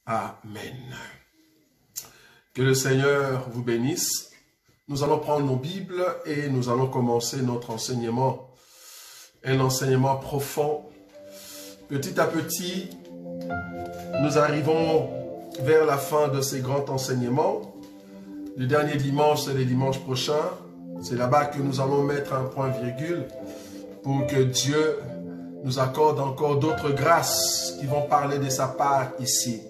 Amen. Que le Seigneur vous bénisse. Nous allons prendre nos Bibles et nous allons commencer notre enseignement. Un enseignement profond. Petit à petit, nous arrivons vers la fin de ces grands enseignements. Le dernier dimanche, c'est le dimanche prochain. C'est là-bas que nous allons mettre un point-virgule pour que Dieu nous accorde encore d'autres grâces qui vont parler de sa part ici.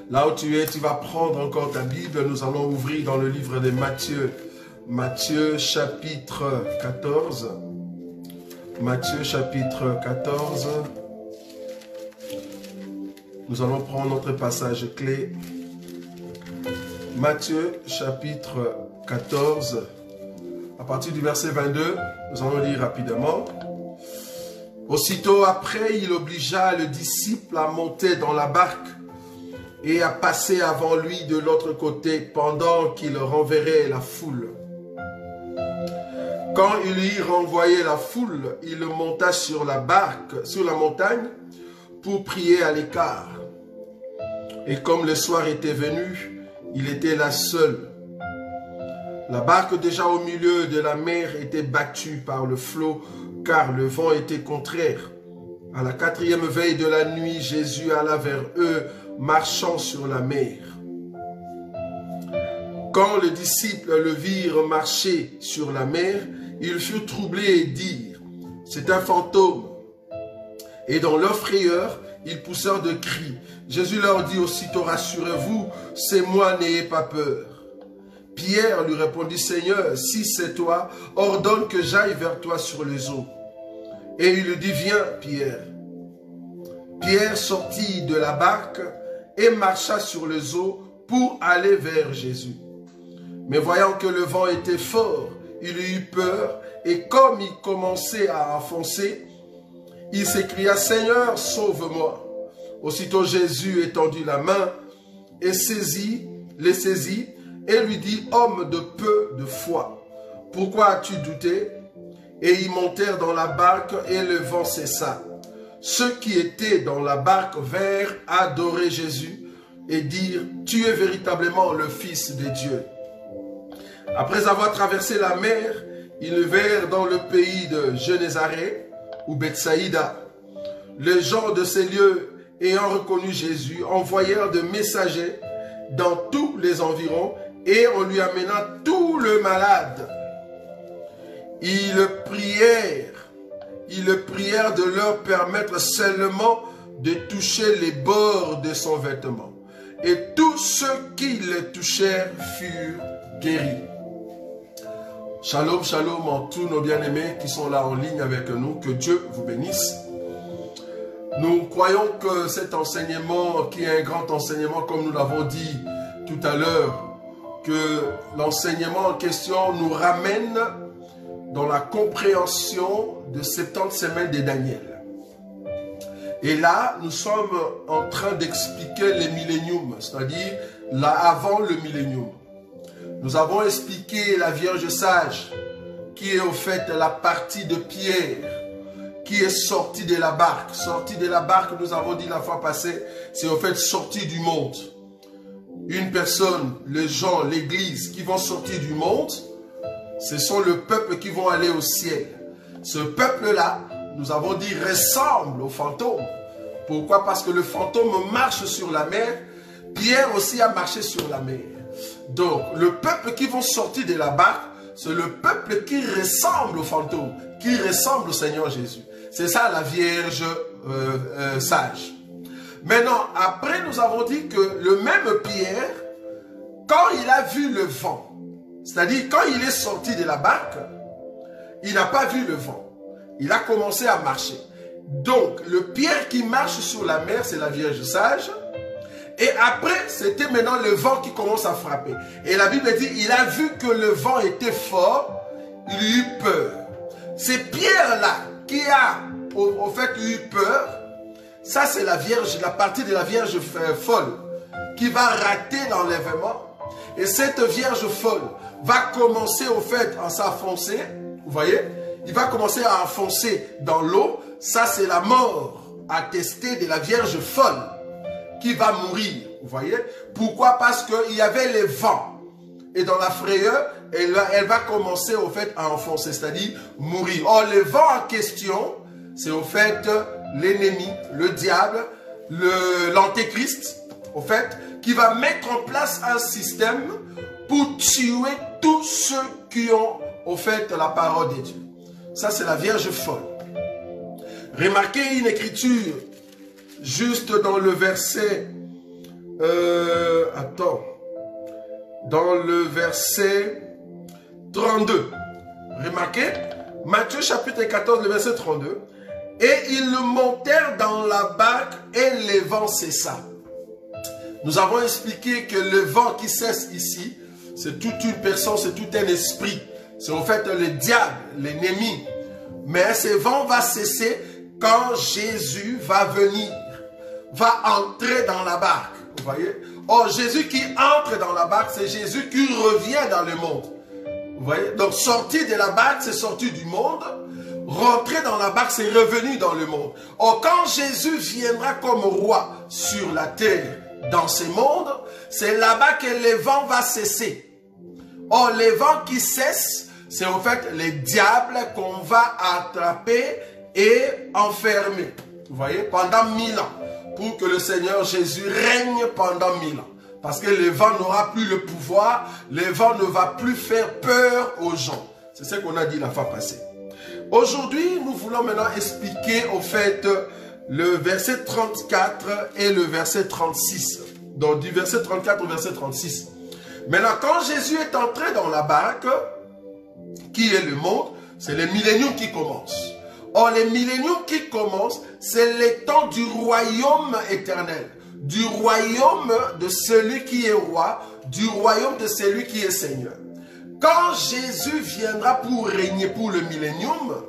Là où tu es, tu vas prendre encore ta Bible. Nous allons ouvrir dans le livre de Matthieu. Matthieu chapitre 14. Matthieu chapitre 14. Nous allons prendre notre passage clé. Matthieu chapitre 14. À partir du verset 22, nous allons lire rapidement. Aussitôt après, il obligea le disciple à monter dans la barque et à passer avant lui de l'autre côté pendant qu'il renverrait la foule. Quand il y renvoyait la foule, il monta sur la barque, sur la montagne, pour prier à l'écart. Et comme le soir était venu, il était là seul. La barque déjà au milieu de la mer était battue par le flot, car le vent était contraire. À la 4e veille de la nuit, Jésus alla vers eux, marchant sur la mer. Quand les disciples le virent marcher sur la mer, ils furent troublés et dirent, « C'est un fantôme !» Et dans leur frayeur, ils poussèrent de cris. Jésus leur dit aussitôt, « Rassurez-vous, c'est moi, n'ayez pas peur. » Pierre lui répondit, « Seigneur, si c'est toi, ordonne que j'aille vers toi sur les eaux. » Et il lui dit, « Viens, Pierre. » Pierre sortit de la barque et marcha sur les eaux pour aller vers Jésus. Mais voyant que le vent était fort, il eut peur et comme il commençait à enfoncer, il s'écria, « Seigneur, sauve-moi. » Aussitôt Jésus étendit la main et les saisit et lui dit, « Homme de peu de foi, pourquoi as-tu douté ?» Et ils montèrent dans la barque et le vent cessa. Ceux qui étaient dans la barque vinrent adorer Jésus et dire, « Tu es véritablement le Fils de Dieu. » Après avoir traversé la mer, ils vinrent dans le pays de Génézareth ou Bethsaïda. Les gens de ces lieux, ayant reconnu Jésus, envoyèrent des messagers dans tous les environs et on lui amena tout le malade. Ils le prièrent de leur permettre seulement de toucher les bords de son vêtement. Et tous ceux qui le touchèrent furent guéris. Shalom, shalom à tous nos bien-aimés qui sont là en ligne avec nous. Que Dieu vous bénisse. Nous croyons que cet enseignement, qui est un grand enseignement, comme nous l'avons dit tout à l'heure, que l'enseignement en question nous ramène dans la compréhension de 70 semaines de Daniel. Et là, nous sommes en train d'expliquer les milléniums, c'est-à-dire là avant le millénium. Nous avons expliqué la Vierge sage, qui est au fait la partie de Pierre, qui est sortie de la barque. Sortie de la barque, nous avons dit la fois passée, c'est au fait sortie du monde. Une personne, les gens, l'église qui vont sortir du monde, ce sont le peuple qui vont aller au ciel. Ce peuple-là, nous avons dit, ressemble au fantôme. Pourquoi? Parce que le fantôme marche sur la mer. Pierre aussi a marché sur la mer. Donc, le peuple qui vont sortir de la barque, c'est le peuple qui ressemble au fantôme, qui ressemble au Seigneur Jésus. C'est ça la Vierge sage. Maintenant, après, nous avons dit que le même Pierre, quand il a vu le vent, c'est-à-dire quand il est sorti de la barque, il n'a pas vu le vent. Il a commencé à marcher. Donc, le Pierre qui marche sur la mer, c'est la Vierge sage. Et après, c'était maintenant le vent qui commence à frapper. Et la Bible dit, il a vu que le vent était fort, il eut peur. C'est Pierre-là qui a, au fait, eu peur. Ça, c'est la Vierge, la partie de la Vierge folle qui va rater l'enlèvement. Et cette Vierge folle va commencer, au fait, à s'enfoncer. Vous voyez? Il va commencer à enfoncer dans l'eau. Ça, c'est la mort attestée de la Vierge folle. qui va mourir. Vous voyez? Pourquoi? Parce qu'il y avait les vents. Et dans la frayeur, elle va commencer au fait à enfoncer, c'est-à-dire mourir. Or, le vent en question, c'est au fait l'ennemi, le diable, l'antéchrist, au fait, qui va mettre en place un système pour tuer tous ceux qui ont, au fait, la parole de Dieu. Ça, c'est la Vierge folle. Remarquez une écriture, juste dans le verset... dans le verset 32. Remarquez, Matthieu chapitre 14, le verset 32. Et ils montèrent dans la barque et le vent cessa. Nous avons expliqué que le vent qui cesse ici, c'est toute une personne, c'est tout un esprit. C'est en fait le diable, l'ennemi. Mais ce vent va cesser quand Jésus va venir, va entrer dans la barque. Vous voyez? Or, Jésus qui entre dans la barque, c'est Jésus qui revient dans le monde. Vous voyez? Donc, sortir de la barque, c'est sortir du monde. Rentrer dans la barque, c'est revenu dans le monde. Or, quand Jésus viendra comme roi sur la terre, dans ce monde, c'est là-bas que le vent va cesser. Or, les vents qui cessent, c'est en fait les diables qu'on va attraper et enfermer. Vous voyez? Pendant 1000 ans. Pour que le Seigneur Jésus règne pendant 1000 ans. Parce que le vent n'aura plus le pouvoir, le vent ne va plus faire peur aux gens. C'est ce qu'on a dit la fois passée. Aujourd'hui, nous voulons maintenant expliquer au fait le verset 34 et le verset 36. Donc du verset 34 au verset 36. Maintenant, quand Jésus est entré dans la barque, qui est le monde, c'est le millénium qui commence. Or, les milléniums qui commencent, c'est le temps du royaume éternel, du royaume de celui qui est roi, du royaume de celui qui est Seigneur. Quand Jésus viendra pour régner pour le millénium,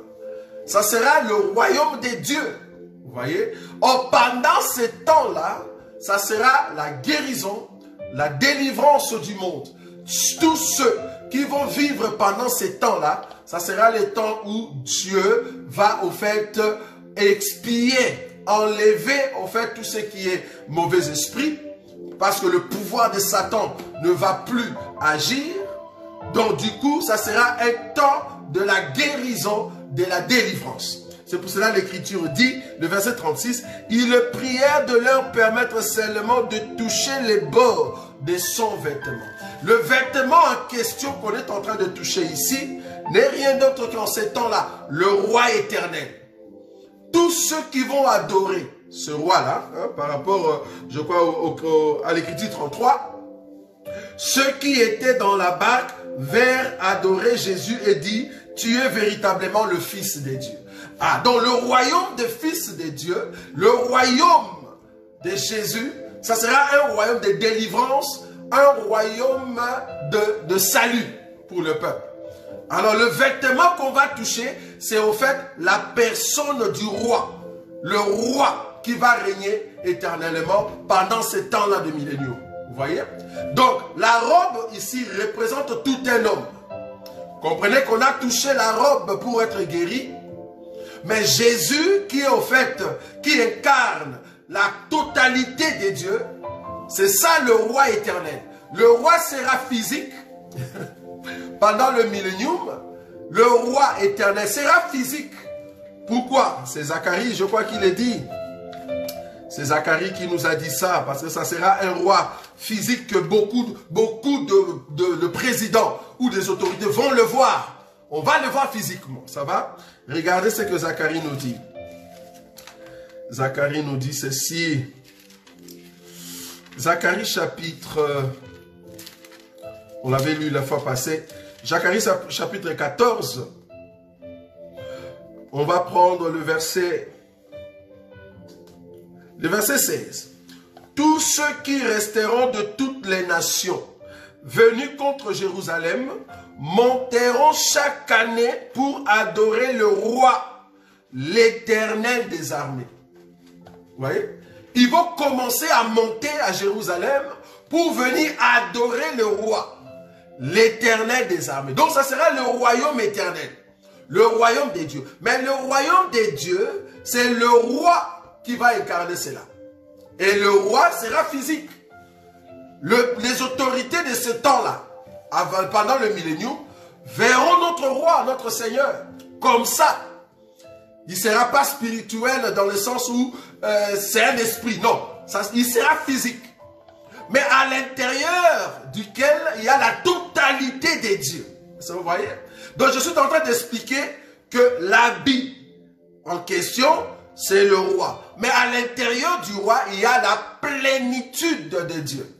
ça sera le royaume des dieux. Vous voyez? Or, pendant ce temps-là, ça sera la guérison, la délivrance du monde. Tous ceux qui vont vivre pendant ces temps-là, ça sera le temps où Dieu va au fait expier, enlever au fait tout ce qui est mauvais esprit, parce que le pouvoir de Satan ne va plus agir. Donc du coup, ça sera un temps de la guérison, de la délivrance. C'est pour cela l'Écriture dit, le verset 36, « Ils prièrent de leur permettre seulement de toucher les bords de son vêtement. » Le vêtement en question qu'on est en train de toucher ici n'est rien d'autre qu'en ces temps-là, le roi éternel. Tous ceux qui vont adorer ce roi-là, hein, par rapport, je crois, à l'Écriture 33, ceux qui étaient dans la barque vinrent adorer Jésus et dit, « Tu es véritablement le Fils de Dieu. » Ah, donc le royaume des fils de Dieu, le royaume de Jésus, ça sera un royaume de délivrance, un royaume de salut pour le peuple. Alors le vêtement qu'on va toucher, c'est au fait la personne du roi. Le roi qui va régner éternellement pendant ce temps-là de millénium. Vous voyez? Donc la robe ici représente tout un homme. Comprenez qu'on a touché la robe pour être guéri. Mais Jésus qui est au fait, qui incarne la totalité de Dieu, c'est ça le roi éternel. Le roi sera physique pendant le millénium. Le roi éternel sera physique. Pourquoi? C'est Zacharie, je crois qu'il est dit. C'est Zacharie qui nous a dit ça, parce que ça sera un roi physique que beaucoup de présidents ou des autorités vont le voir. On va le voir physiquement, ça va? Regardez ce que Zacharie nous dit. Zacharie nous dit ceci. Zacharie chapitre, on l'avait lu la fois passée, Zacharie chapitre 14. On va prendre le verset 16. Tous ceux qui resteront de toutes les nations venus contre Jérusalem monteront chaque année pour adorer le roi, l'Éternel des armées. Vous voyez? Ils vont commencer à monter à Jérusalem pour venir adorer le roi, l'Éternel des armées. Donc ça sera le royaume éternel, le royaume des dieux. Mais le royaume des dieux, c'est le roi qui va incarner cela. Et le roi sera physique. Les autorités de ce temps-là, pendant le millénium, verront notre roi, notre Seigneur, comme ça. Il ne sera pas spirituel dans le sens où c'est un esprit. Non, il sera physique. Mais à l'intérieur duquel il y a la totalité des dieux. Vous voyez? Donc je suis en train d'expliquer que l'habit en question, c'est le roi. Mais à l'intérieur du roi, il y a la plénitude de Dieu.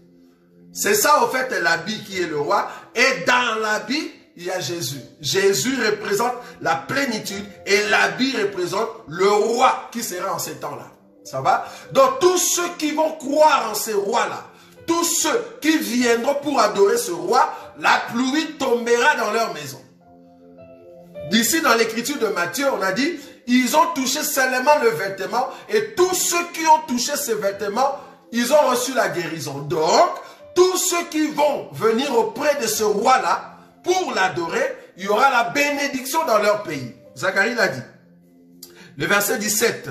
C'est ça, au fait, l'habit qui est le roi. Et dans l'habit, il y a Jésus. Jésus représente la plénitude et l'habit représente le roi qui sera en ces temps-là. Ça va? Donc, tous ceux qui vont croire en ces rois-là, tous ceux qui viendront pour adorer ce roi, la pluie tombera dans leur maison. D'ici, dans l'écriture de Matthieu, on a dit, ils ont touché seulement le vêtement et tous ceux qui ont touché ce vêtement, ils ont reçu la guérison. Donc, tous ceux qui vont venir auprès de ce roi-là, pour l'adorer, il y aura la bénédiction dans leur pays. Zacharie l'a dit. Le verset 17.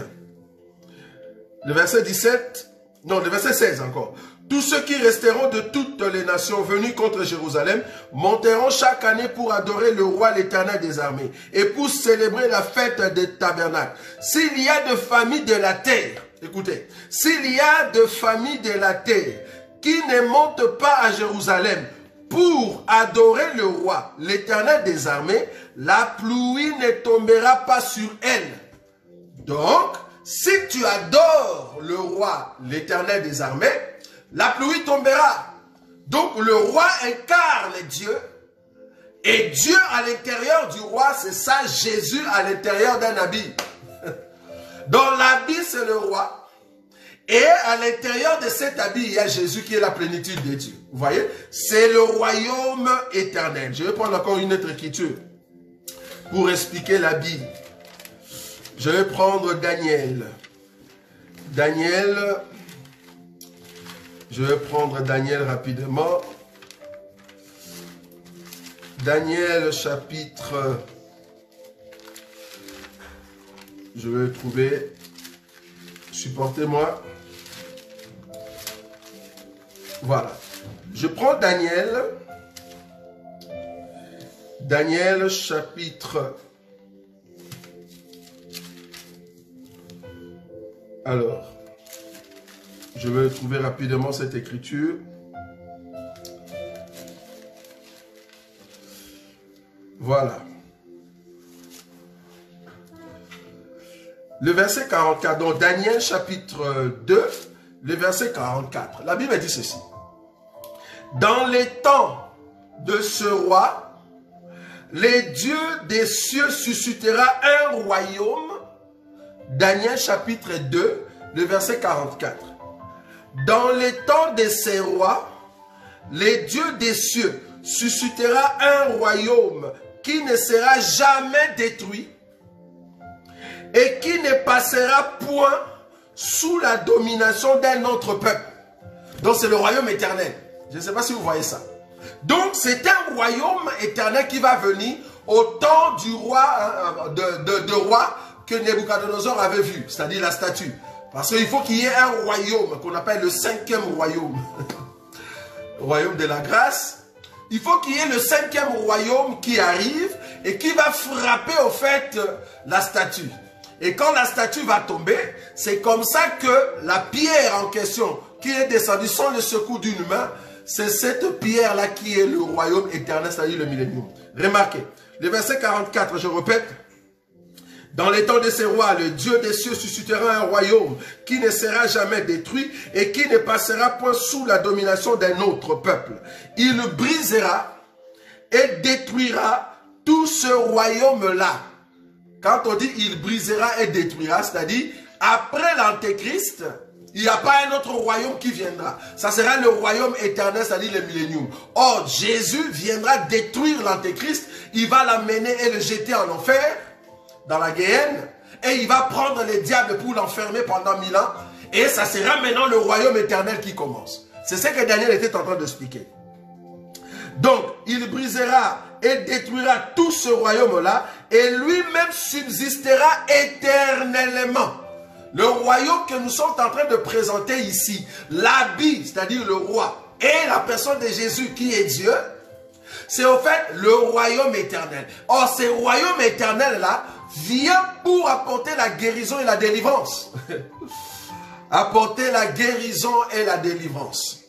Le verset 17. Non, le verset 16 encore. Tous ceux qui resteront de toutes les nations venues contre Jérusalem monteront chaque année pour adorer le roi l'Éternel des armées et pour célébrer la fête des tabernacles. S'il y a de familles de la terre, écoutez, s'il y a de familles de la terre qui ne montent pas à Jérusalem pour adorer le roi, l'Éternel des armées, la pluie ne tombera pas sur elle. Donc, si tu adores le roi, l'Éternel des armées, la pluie tombera. Donc, le roi incarne Dieu. Et Dieu à l'intérieur du roi, c'est ça, Jésus à l'intérieur d'un habit. Donc, l'habit, c'est le roi. Et à l'intérieur de cet habit, il y a Jésus qui est la plénitude de Dieu. Vous voyez? C'est le royaume éternel. Je vais prendre encore une autre écriture pour expliquer l'habit. Je vais prendre Daniel. Daniel. Je vais prendre Daniel rapidement. Daniel chapitre... Je vais trouver... Supportez-moi. Voilà. Je prends Daniel. Daniel chapitre... Alors, je vais trouver rapidement cette écriture. Voilà. Le verset 44, donc Daniel chapitre 2, le verset 44. La Bible dit ceci. Dans les temps de ce roi, les dieux des cieux suscitera un royaume. Daniel chapitre 2, le verset 44. Dans les temps de ces rois, les dieux des cieux suscitera un royaume qui ne sera jamais détruit et qui ne passera point sous la domination d'un autre peuple. Donc c'est le royaume éternel. Je ne sais pas si vous voyez ça. Donc c'est un royaume éternel qui va venir au temps du roi, de roi que Nebuchadnezzar avait vu, c'est-à-dire la statue. Parce qu'il faut qu'il y ait un royaume qu'on appelle le 5e royaume. Royaume de la grâce. Il faut qu'il y ait le 5e royaume qui arrive et qui va frapper au fait la statue. Et quand la statue va tomber, c'est comme ça que la pierre en question qui est descendue sans le secours d'une main, c'est cette pierre-là qui est le royaume éternel, c'est-à-dire le millénium. Remarquez, le verset 44, je répète. Dans les temps de ces rois, le Dieu des cieux suscitera un royaume qui ne sera jamais détruit et qui ne passera point sous la domination d'un autre peuple. Il brisera et détruira tout ce royaume-là. Quand on dit il brisera et détruira, c'est-à-dire après l'antéchrist, il n'y a pas un autre royaume qui viendra. Ça sera le royaume éternel, c'est-à-dire le millénium. Or, Jésus viendra détruire l'antéchrist, il va l'amener et le jeter en enfer, dans la Guéhenne, et il va prendre les diables pour l'enfermer pendant 1000 ans, et ça sera maintenant le royaume éternel qui commence. C'est ce que Daniel était en train d'expliquer. Donc, il brisera et détruira tout ce royaume-là, et lui-même subsistera éternellement. Le royaume que nous sommes en train de présenter ici, l'habit, c'est-à-dire le roi, et la personne de Jésus qui est Dieu, c'est au fait le royaume éternel. Or, ce royaume éternel-là vient pour apporter la guérison et la délivrance. Apporter la guérison et la délivrance.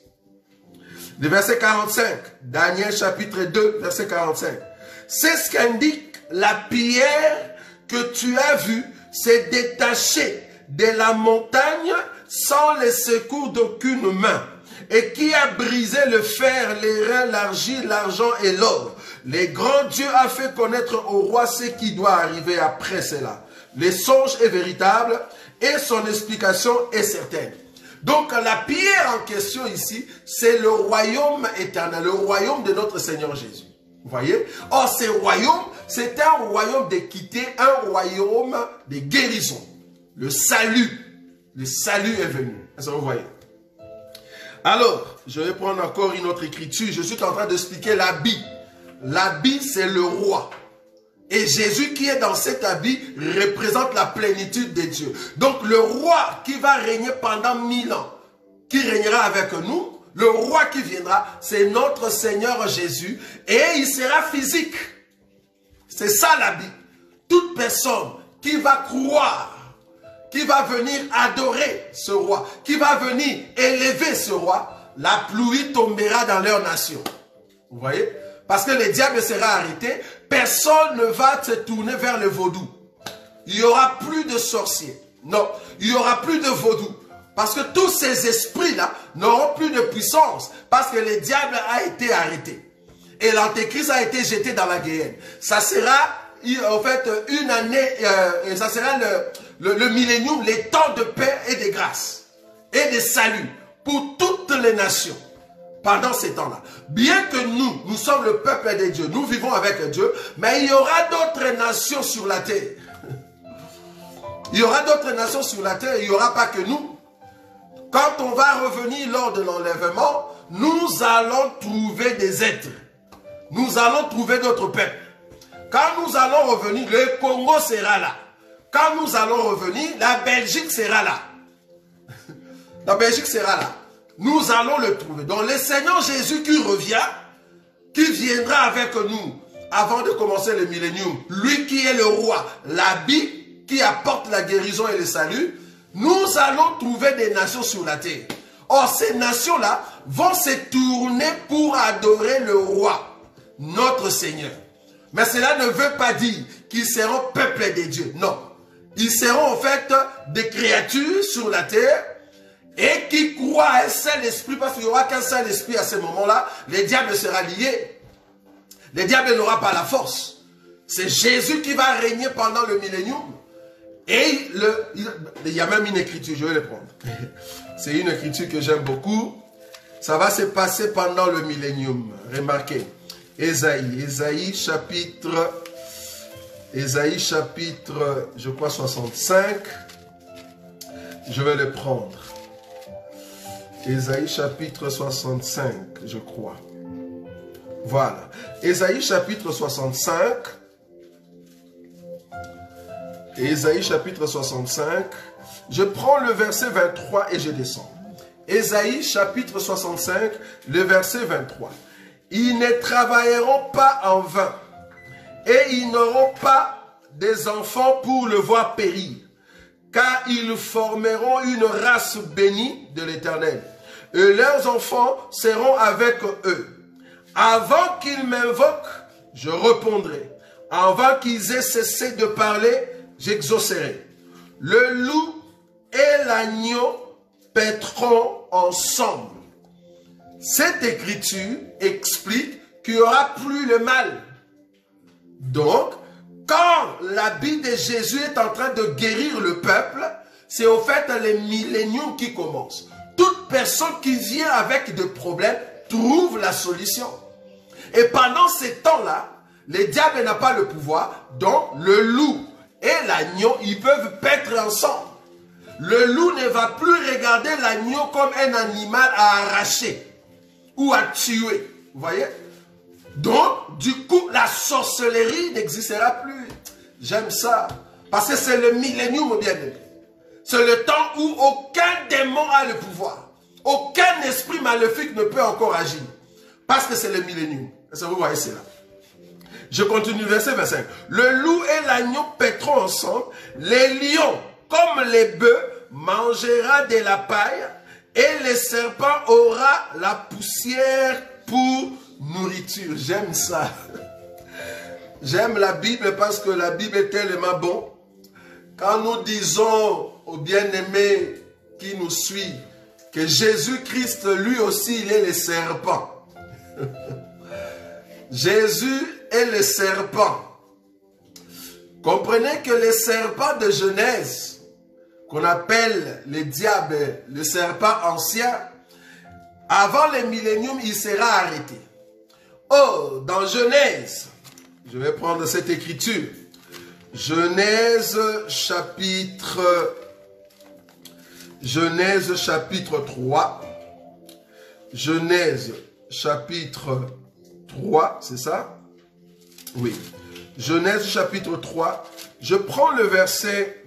Le verset 45, Daniel chapitre 2, verset 45. C'est ce qu'indique la pierre que tu as vue, s'est détachée de la montagne sans le secours d'aucune main, et qui a brisé le fer, les reins, l'argile, l'argent et l'or. Les grands dieux a fait connaître au roi ce qui doit arriver après cela. Le songe est véritable et son explication est certaine. Donc la pierre en question ici, c'est le royaume éternel, le royaume de notre Seigneur Jésus. Vous voyez? Or, ce royaume, c'est un royaume d'équité, un royaume de guérison. Le salut est venu. Est-ce que vous voyez? Alors, je vais prendre encore une autre écriture. Je suis en train d'expliquer l'habit. L'habit, c'est le roi. Et Jésus qui est dans cet habit représente la plénitude de Dieu. Donc le roi qui va régner pendant 1000 ans, qui régnera avec nous, le roi qui viendra, c'est notre Seigneur Jésus. Et il sera physique. C'est ça l'habit. Toute personne qui va croire, qui va venir adorer ce roi, qui va venir élever ce roi, la pluie tombera dans leur nation. Vous voyez? Parce que le diable sera arrêté, personne ne va se tourner vers le vaudou. Il n'y aura plus de sorciers. Non, il n'y aura plus de vaudou. Parce que tous ces esprits-là n'auront plus de puissance. Parce que le diable a été arrêté. Et l'antéchrist a été jeté dans la guéhenne. Ça sera en fait une année, ça sera le millénium, les temps de paix et de grâce. Et de salut pour toutes les nations. Pendant ces temps-là. Bien que nous sommes le peuple de Dieu, nous vivons avec Dieu, mais il y aura d'autres nations sur la terre. Il y aura d'autres nations sur la terre, il n'y aura pas que nous. Quand on va revenir lors de l'enlèvement, nous allons trouver des êtres. Nous allons trouver d'autres peuples. Quand nous allons revenir, le Congo sera là. Quand nous allons revenir, la Belgique sera là. La Belgique sera là. Nous allons le trouver. Donc le Seigneur Jésus qui revient, qui viendra avec nous avant de commencer le millénium, lui qui est le roi, l'habit qui apporte la guérison et le salut, nous allons trouver des nations sur la terre. Or, ces nations-là vont se tourner pour adorer le roi, notre Seigneur. Mais cela ne veut pas dire qu'ils seront peuple de Dieu. Non. Ils seront en fait des créatures sur la terre et qui croient à un seul esprit, parce qu'il n'y aura qu'un seul esprit à ce moment-là, le diable sera lié. Le diable n'aura pas la force. C'est Jésus qui va régner pendant le millénium. Et il y a même une écriture, je vais le prendre. C'est une écriture que j'aime beaucoup. Ça va se passer pendant le millénium. Remarquez. Ésaïe chapitre, je crois 65. Je vais le prendre. Ésaïe chapitre 65, je crois. Voilà. Ésaïe chapitre 65. Ésaïe chapitre 65. Je prends le verset 23 et je descends. Ésaïe chapitre 65, le verset 23. Ils ne travailleront pas en vain et ils n'auront pas des enfants pour le voir périr, car ils formeront une race bénie de l'Éternel. Et leurs enfants seront avec eux. Avant qu'ils m'invoquent, je répondrai. Avant qu'ils aient cessé de parler, j'exaucerai. Le loup et l'agneau paîtront ensemble. Cette écriture explique qu'il n'y aura plus le mal. Donc, quand l'habit de Jésus est en train de guérir le peuple, c'est au fait le millénium qui commence. Toute personne qui vient avec des problèmes trouve la solution. Et pendant ces temps-là, le diable n'a pas le pouvoir, donc le loup et l'agneau, ils peuvent paître ensemble. Le loup ne va plus regarder l'agneau comme un animal à arracher ou à tuer. Vous voyez? Donc, du coup, la sorcellerie n'existera plus. J'aime ça. Parce que c'est le millénium, bien aimé. C'est le temps où aucun démon a le pouvoir. Aucun esprit maléfique ne peut encore agir. Parce que c'est le millénium. Est-ce que vous voyez cela? Je continue, verset 25. Le loup et l'agneau paîtront ensemble. Les lions, comme les bœufs, mangera de la paille. Et le serpent aura la poussière pour nourriture. J'aime ça. J'aime la Bible parce que la Bible est tellement bon. Quand nous disons aux bien-aimés qui nous suivent que Jésus-Christ, lui aussi, il est le serpent. Jésus est le serpent. Comprenez que le serpent de Genèse, qu'on appelle le diable, le serpent ancien, avant le millénium, il sera arrêté. Oh, dans Genèse, je vais prendre cette écriture. Genèse chapitre 3. Genèse chapitre 3, c'est ça? Oui. Genèse chapitre 3. Je prends le verset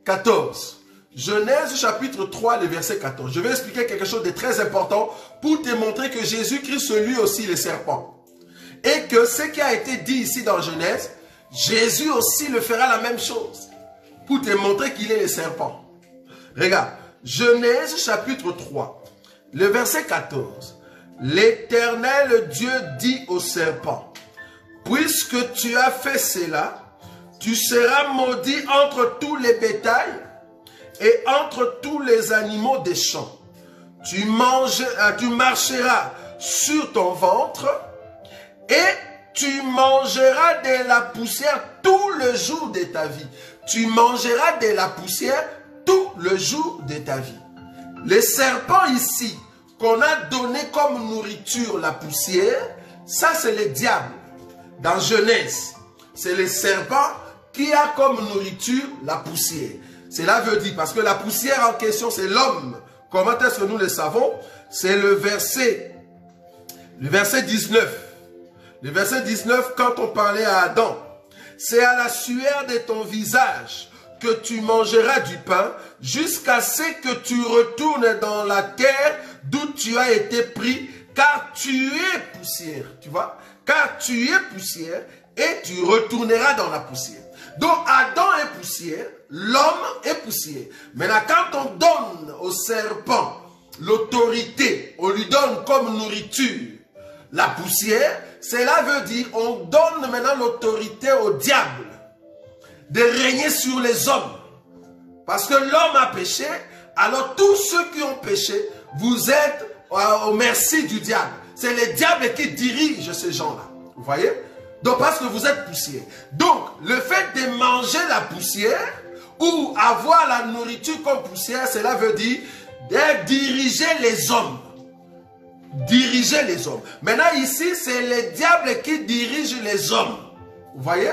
14. Genèse chapitre 3, le verset 14. Je vais expliquer quelque chose de très important pour te montrer que Jésus-Christ, lui aussi, le serpent. Et que ce qui a été dit ici dans Genèse, Jésus aussi le fera la même chose. Pour te montrer qu'il est le serpent. Regarde, Genèse chapitre 3, le verset 14. L'Éternel Dieu dit au serpent, puisque tu as fait cela, tu seras maudit entre tous les bétails et entre tous les animaux des champs. Tu marcheras sur ton ventre et tu mangeras de la poussière tout le jour de ta vie. Tu mangeras de la poussière tout le jour de ta vie. Le serpent ici, qu'on a donné comme nourriture la poussière, ça c'est le diable. Dans Genèse, c'est le serpent qui a comme nourriture la poussière. Cela veut dire, parce que la poussière en question, c'est l'homme. Comment est-ce que nous le savons? C'est le verset 19. Le verset 19, quand on parlait à Adam, c'est à la sueur de ton visage que tu mangeras du pain jusqu'à ce que tu retournes dans la terre d'où tu as été pris, car tu es poussière. Tu vois? Car tu es poussière et tu retourneras dans la poussière. Donc Adam est poussière, l'homme est poussière. Maintenant, quand on donne au serpent l'autorité, on lui donne comme nourriture la poussière, cela veut dire on donne maintenant l'autorité au diable de régner sur les hommes. Parce que l'homme a péché, alors tous ceux qui ont péché, vous êtes au merci du diable. C'est le diable qui dirige ces gens-là. Vous voyez? Donc parce que vous êtes poussière. Donc le fait de manger la poussière ou avoir la nourriture comme poussière, cela veut dire de diriger les hommes. Diriger les hommes. Maintenant ici, c'est le diable qui dirige les hommes. Vous voyez?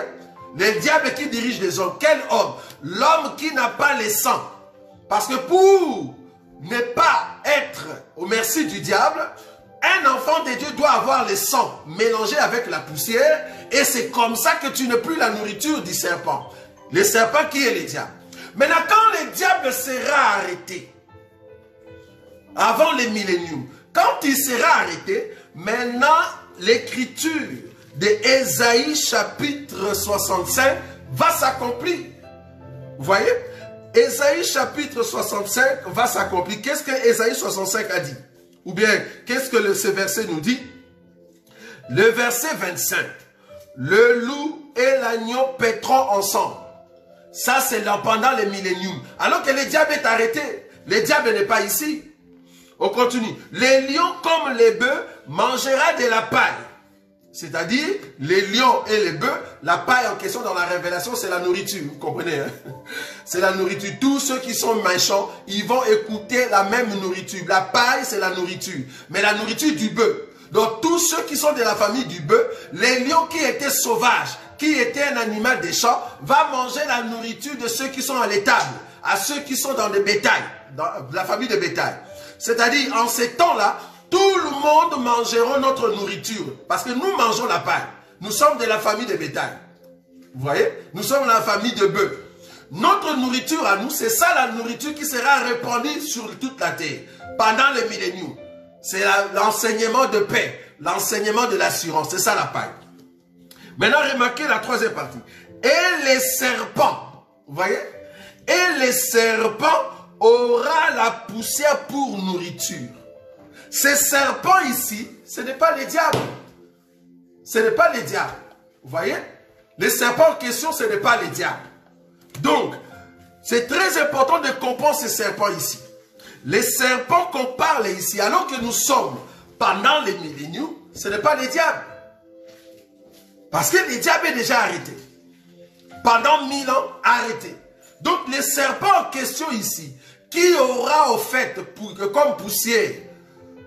Le diable qui dirige les hommes. Quel homme? L'homme qui n'a pas le sang. Parce que pour ne pas être au merci du diable, un enfant de Dieu doit avoir le sang mélangé avec la poussière. Et c'est comme ça que tu n'as plus la nourriture du serpent. Le serpent qui est le diable. Maintenant, quand le diable sera arrêté, avant le millénium, quand il sera arrêté, maintenant l'écriture d'Ésaïe chapitre 65 va s'accomplir. Vous voyez? Ésaïe chapitre 65 va s'accomplir. Qu'est-ce que Ésaïe 65 a dit? Ou bien, qu'est-ce que ce verset nous dit? Le verset 25. Le loup et l'agneau paîtront ensemble. Ça, c'est pendant le millénium. Alors que le diable est arrêté. Le diable n'est pas ici. On continue. Les lions comme les bœufs mangera de la paille. C'est-à-dire, les lions et les bœufs, la paille en question dans la révélation, c'est la nourriture. Vous comprenez, hein? C'est la nourriture. Tous ceux qui sont méchants, ils vont écouter la même nourriture. La paille, c'est la nourriture. Mais la nourriture du bœuf. Donc, tous ceux qui sont de la famille du bœuf, les lions qui étaient sauvages, qui étaient un animal des champs, va manger la nourriture de ceux qui sont à l'étable, à ceux qui sont dans le bétail, dans la famille de bétail. C'est-à-dire, en ces temps-là, tout le monde mangera notre nourriture. Parce que nous mangeons la paille. Nous sommes de la famille de bétail. Vous voyez? Nous sommes la famille de bœufs. Notre nourriture à nous, c'est ça la nourriture qui sera répandue sur toute la terre pendant le millénium. C'est l'enseignement de paix, l'enseignement de l'assurance. C'est ça la paille. Maintenant, remarquez la troisième partie. Et les serpents, vous voyez? Et les serpents aura la poussière pour nourriture. Ces serpents ici, ce n'est pas les diables. Ce n'est pas les diables. Vous voyez? Les serpents en question, ce n'est pas les diables. Donc, c'est très important de comprendre ces serpents ici. Les serpents qu'on parle ici, alors que nous sommes pendant les milléniums, ce n'est pas les diables. Parce que les diables est déjà arrêté. Pendant 1000 ans, arrêté. Donc, les serpents en question ici, qui aura au fait comme poussière,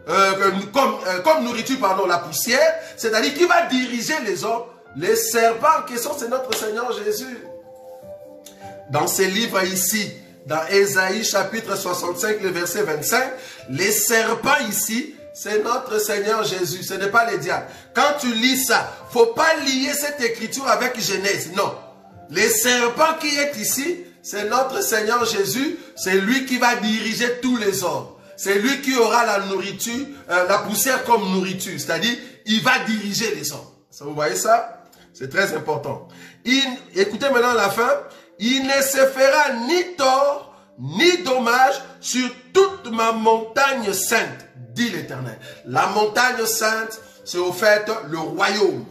comme nourriture, pardon, la poussière, c'est-à-dire qui va diriger les hommes. Les serpents en question, c'est notre Seigneur Jésus. Dans ces livres ici, dans Ésaïe chapitre 65, le verset 25, les serpents ici, c'est notre Seigneur Jésus, ce n'est pas les diables. Quand tu lis ça, il ne faut pas lier cette écriture avec Genèse, non. Les serpents qui est ici, c'est notre Seigneur Jésus, c'est lui qui va diriger tous les hommes. C'est lui qui aura la nourriture, la poussière comme nourriture, c'est-à-dire, il va diriger les hommes. Ça, vous voyez ça? C'est très important. Écoutez maintenant la fin. Il ne se fera ni tort, ni dommage sur toute ma montagne sainte, dit l'Éternel. La montagne sainte, c'est au fait le royaume.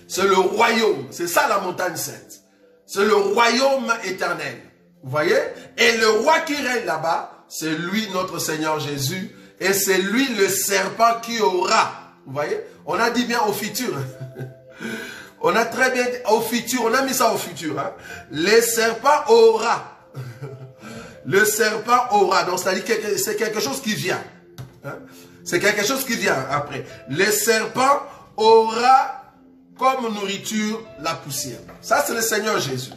C'est le royaume. C'est ça la montagne sainte. C'est le royaume éternel. Vous voyez? Et le roi qui règne là-bas, c'est lui notre Seigneur Jésus. Et c'est lui le serpent qui aura. Vous voyez? On a dit bien au futur. On a très bien au futur, on a mis ça au futur. Hein. Les serpents aura. Le serpent aura. Donc, c'est-à-dire que c'est quelque chose qui vient. Hein. C'est quelque chose qui vient après. Les serpents aura comme nourriture la poussière. Ça, c'est le Seigneur Jésus.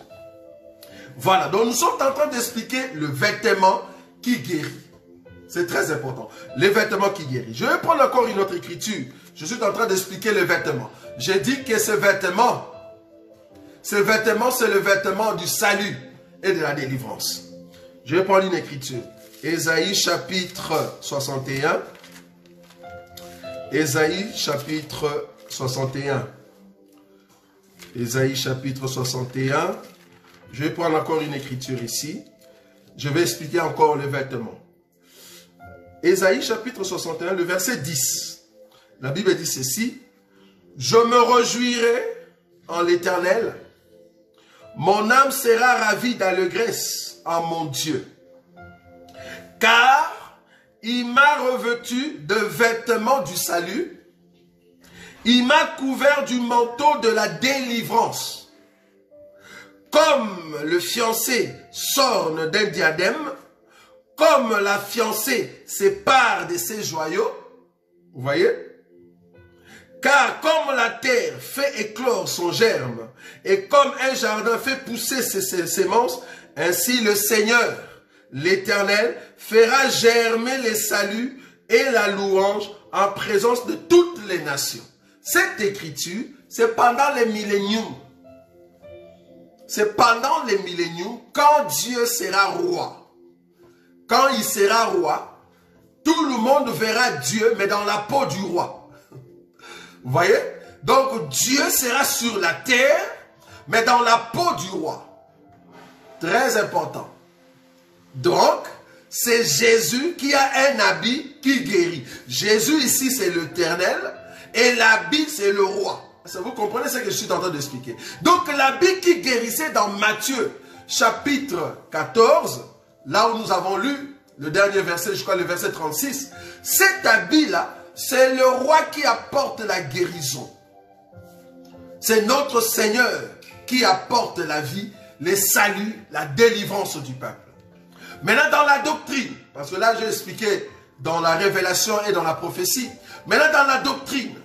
Voilà. Donc, nous sommes en train d'expliquer le vêtement qui guérit. C'est très important. Les vêtements qui guérissent. Je vais prendre encore une autre écriture. Je suis en train d'expliquer le vêtement. J'ai dit que ce vêtement, c'est le vêtement du salut et de la délivrance. Je vais prendre une écriture. Ésaïe chapitre 61. Ésaïe chapitre 61. Ésaïe chapitre 61. Je vais prendre encore une écriture ici. Je vais expliquer encore le vêtement. Ésaïe chapitre 61, le verset 10. La Bible dit ceci. Je me réjouirai en l'Éternel. Mon âme sera ravie d'allégresse en mon Dieu. Car il m'a revêtu de vêtements du salut. Il m'a couvert du manteau de la délivrance. Comme le fiancé s'orne d'un diadème, comme la fiancée sépare de ses joyaux. Vous voyez? Car comme la terre fait éclore son germe, et comme un jardin fait pousser ses semences, ainsi le Seigneur, l'Éternel, fera germer les saluts et la louange en présence de toutes les nations. Cette écriture, c'est pendant les milléniums. C'est pendant les milléniums, quand Dieu sera roi. Quand il sera roi, tout le monde verra Dieu, mais dans la peau du roi. Vous voyez? Donc Dieu sera sur la terre, mais dans la peau du roi. Très important. Donc, c'est Jésus qui a un habit qui guérit. Jésus ici, c'est l'Éternel, et l'habit, c'est le roi. Vous comprenez ce que je suis en train d'expliquer? Donc, l'habit qui guérissait dans Matthieu, chapitre 14, là où nous avons lu le dernier verset, je crois le verset 36, cet habit-là, c'est le roi qui apporte la guérison. C'est notre Seigneur qui apporte la vie, les saluts, la délivrance du peuple. Maintenant, dans la doctrine, parce que là, j'ai expliqué dans la révélation et dans la prophétie. Maintenant, dans la doctrine,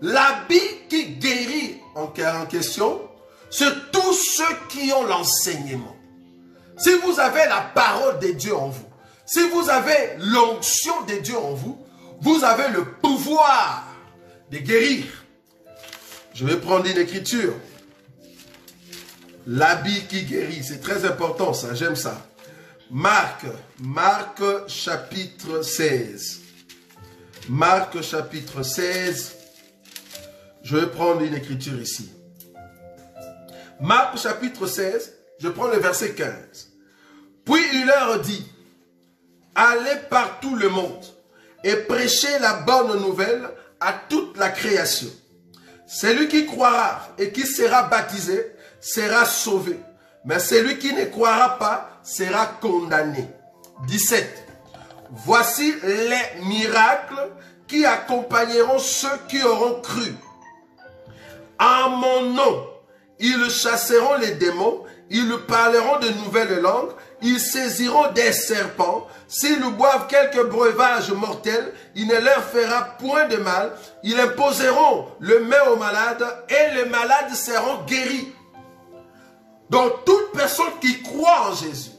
l'habit qui guérit en question, c'est tous ceux qui ont l'enseignement. Si vous avez la parole de Dieu en vous, si vous avez l'onction de Dieu en vous, vous avez le pouvoir de guérir. Je vais prendre une écriture. L'habit qui guérit, c'est très important ça, j'aime ça. Marc chapitre 16. Marc chapitre 16. Je vais prendre une écriture ici. Marc chapitre 16, je prends le verset 15. Puis il leur dit, allez par tout le monde et prêchez la bonne nouvelle à toute la création. Celui qui croira et qui sera baptisé sera sauvé, mais celui qui ne croira pas sera condamné. 17. Voici les miracles qui accompagneront ceux qui auront cru. En mon nom, ils chasseront les démons, ils parleront de nouvelles langues, ils saisiront des serpents. S'ils boivent quelques breuvages mortels, il ne leur fera point de mal. Ils imposeront le main aux malades et les malades seront guéris. Donc toute personne qui croit en Jésus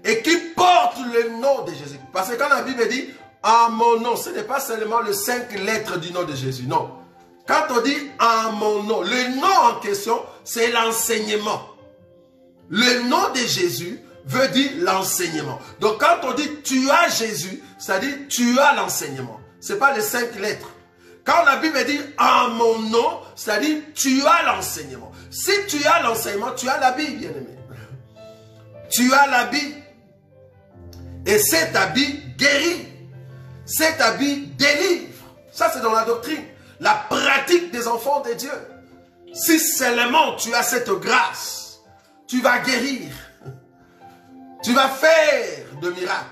et qui porte le nom de Jésus, parce que quand la Bible dit en mon nom, ce n'est pas seulement les 5 lettres du nom de Jésus, non. Quand on dit en mon nom, le nom en question, c'est l'enseignement. Le nom de Jésus veut dire l'enseignement. Donc quand on dit tu as Jésus, ça dit tu as l'enseignement. Ce n'est pas les 5 lettres. Quand la Bible dit en mon nom, ça dit tu as l'enseignement. Si tu as l'enseignement, tu as l'habit, bien-aimé. Tu as l'habit. Et cet habit guérit. Cet habit délivre. Ça, c'est dans la doctrine. La pratique des enfants de Dieu. Si seulement tu as cette grâce, tu vas guérir. Tu vas faire de miracles.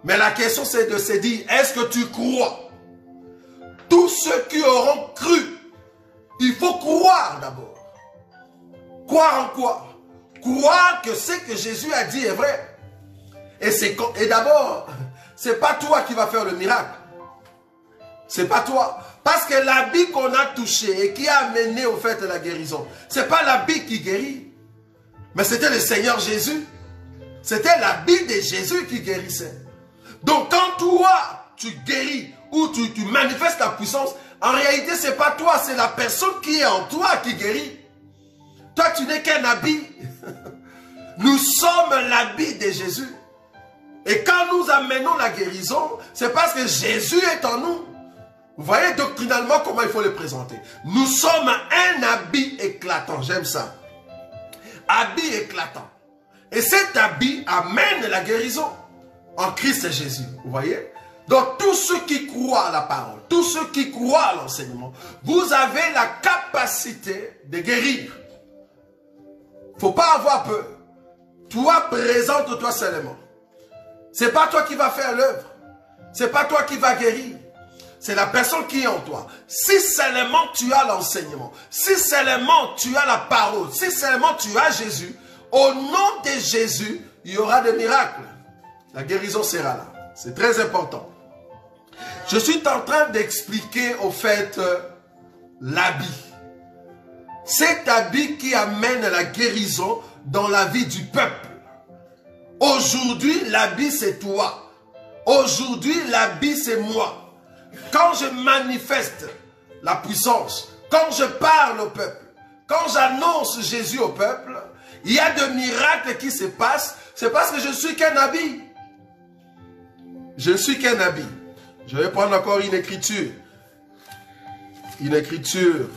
Mais la question, c'est de se dire, est-ce que tu crois? Tous ceux qui auront cru, il faut croire d'abord. Croire en quoi? Croire que ce que Jésus a dit est vrai. Et d'abord, c'est pas toi qui vas faire le miracle. C'est pas toi. Parce que l'habit qu'on a touché et qui a amené au fait de la guérison, c'est pas l'habit qui guérit. Mais c'était le Seigneur Jésus. C'était l'habit de Jésus qui guérissait. Donc quand toi, tu guéris ou tu manifestes ta puissance, en réalité, ce n'est pas toi, c'est la personne qui est en toi qui guérit. Toi, tu n'es qu'un habit. Nous sommes l'habit de Jésus. Et quand nous amenons la guérison, c'est parce que Jésus est en nous. Vous voyez doctrinalement comment il faut le présenter. Nous sommes un habit éclatant. J'aime ça. Habit éclatant. Et cet habit amène la guérison en Christ Jésus. Vous voyez? Donc tous ceux qui croient à la parole, tous ceux qui croient à l'enseignement, vous avez la capacité de guérir. Il ne faut pas avoir peur. Toi, présente-toi seulement. Ce n'est pas toi qui vas faire l'œuvre. Ce n'est pas toi qui vas guérir. C'est la personne qui est en toi. Si seulement tu as l'enseignement, si seulement tu as la parole, si seulement tu as Jésus, au nom de Jésus, il y aura des miracles. La guérison sera là. C'est très important. Je suis en train d'expliquer au fait l'habit. Cet habit qui amène la guérison dans la vie du peuple. Aujourd'hui, l'habit c'est toi. Aujourd'hui, l'habit c'est moi. Quand je manifeste la puissance, quand je parle au peuple, quand j'annonce Jésus au peuple, il y a de miracles qui se passent. C'est parce que je ne suis qu'un habit. Je ne suis qu'un habit. Je vais prendre encore une écriture. Une écriture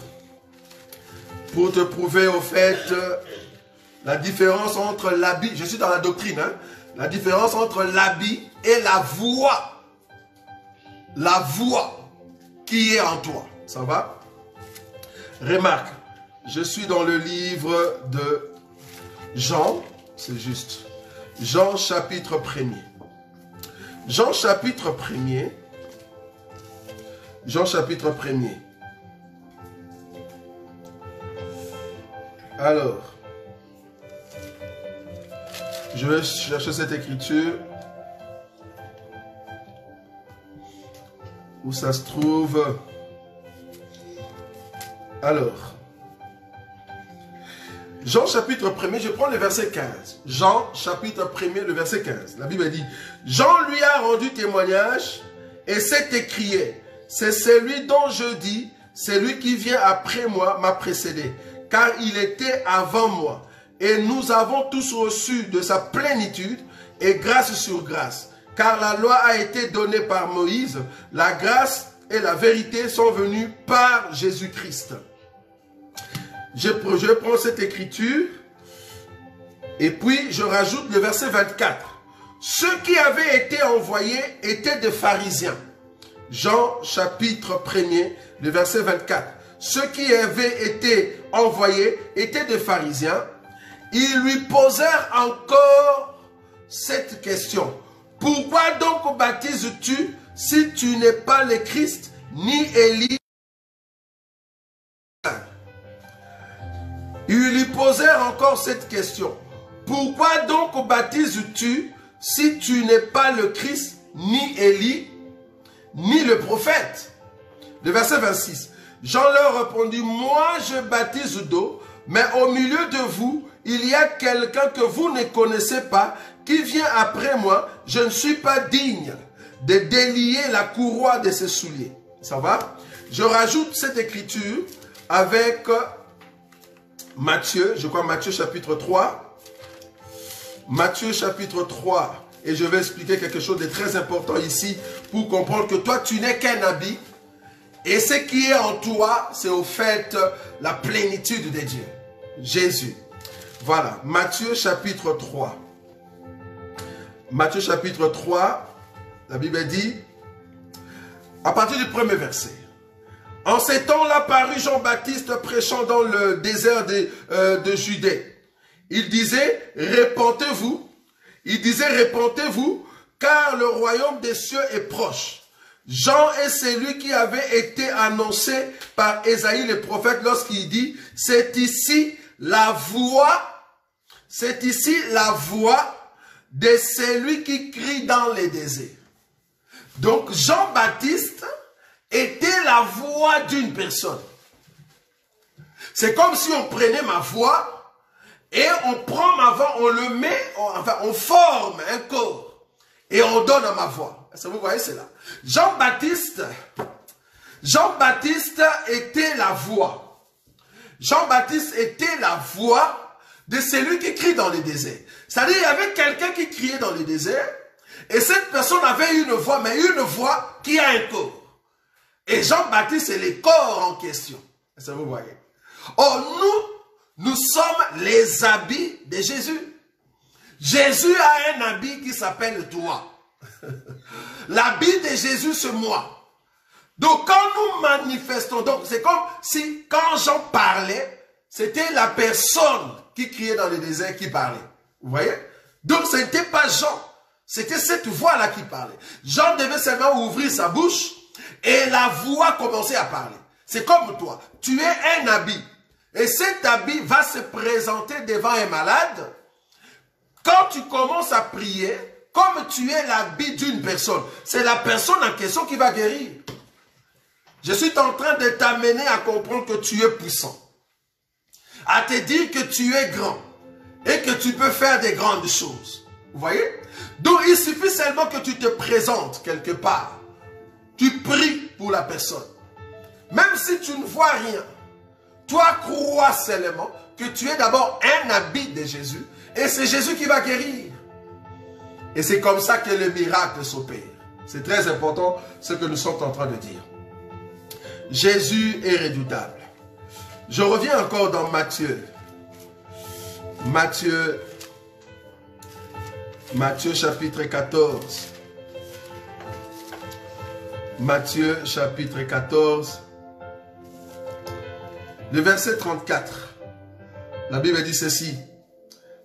pour te prouver au fait la différence entre l'habit. Je suis dans la doctrine. Hein, la différence entre l'habit et la voix. La voix qui est en toi. Ça va? Remarque, je suis dans le livre de Jean, c'est juste. Jean chapitre 1er. Jean chapitre 1er. Jean chapitre 1er. Alors, je vais chercher cette écriture. Où ça se trouve? Alors, Jean chapitre 1er, je prends le verset 15. Jean chapitre 1er, le verset 15. La Bible dit, Jean lui a rendu témoignage et s'est écrié, c'est celui dont je dis, celui qui vient après moi m'a précédé, car il était avant moi. Et nous avons tous reçu de sa plénitude et grâce sur grâce. Car la loi a été donnée par Moïse, la grâce et la vérité sont venues par Jésus-Christ. Je prends cette écriture et puis je rajoute le verset 24. Ceux qui avaient été envoyés étaient des pharisiens. Jean chapitre 1er, le verset 24. Ceux qui avaient été envoyés étaient des pharisiens. Ils lui posèrent encore cette question. Pourquoi donc baptises-tu si tu n'es pas le Christ, ni Élie? Ils lui posèrent encore cette question. Pourquoi donc baptises-tu si tu n'es pas le Christ, ni Élie, ni le prophète? Le verset 26. Jean leur répondit, moi je baptise d'eau, mais au milieu de vous, il y a quelqu'un que vous ne connaissez pas, qui vient après moi. Je ne suis pas digne de délier la courroie de ses souliers. Ça va? Je rajoute cette écriture avec Matthieu, je crois Matthieu chapitre 3. Matthieu chapitre 3. Et je vais expliquer quelque chose de très important ici pour comprendre que toi, tu n'es qu'un habit. Et ce qui est en toi, c'est au fait la plénitude de Dieu. Jésus. Voilà, Matthieu chapitre 3. Matthieu chapitre 3, la Bible dit, à partir du premier verset. En ces temps-là parut Jean-Baptiste prêchant dans le désert de Judée. Il disait, répentez-vous. Il disait, répentez-vous, car le royaume des cieux est proche. Jean est celui qui avait été annoncé par Ésaïe le prophète lorsqu'il dit, c'est ici la voix de celui qui crie dans les déserts. Donc Jean-Baptiste était la voix d'une personne. C'est comme si on prenait ma voix et on prend ma voix, on le met, on forme un corps et on donne à ma voix. Est-ce que vous voyez cela? Jean-Baptiste était la voix. Jean-Baptiste était la voix de celui qui crie dans les déserts. C'est-à-dire, il y avait quelqu'un qui criait dans les déserts, et cette personne avait une voix, mais une voix qui a un corps. Et Jean-Baptiste, c'est le corps en question. Est-ce que vous voyez? Or, nous sommes les habits de Jésus. Jésus a un habit qui s'appelle toi. L'habit de Jésus, c'est moi. Donc, quand nous manifestons, donc c'est comme si, quand Jean parlait, c'était la personne qui criait dans le désert qui parlait. Vous voyez? Donc, ce n'était pas Jean. C'était cette voix-là qui parlait. Jean devait seulement ouvrir sa bouche et la voix commençait à parler. C'est comme toi. Tu es un habit. Et cet habit va se présenter devant un malade. Quand tu commences à prier, comme tu es l'habit d'une personne, c'est la personne en question qui va guérir. Je suis en train de t'amener à comprendre que tu es puissant. À te dire que tu es grand et que tu peux faire des grandes choses. Vous voyez? Donc il suffit seulement que tu te présentes quelque part. Tu pries pour la personne. Même si tu ne vois rien, toi crois seulement que tu es d'abord un habit de Jésus et c'est Jésus qui va guérir. Et c'est comme ça que le miracle s'opère. C'est très important ce que nous sommes en train de dire. Jésus est redoutable. Je reviens encore dans Matthieu. Matthieu chapitre 14. Matthieu chapitre 14. Le verset 34. La Bible dit ceci.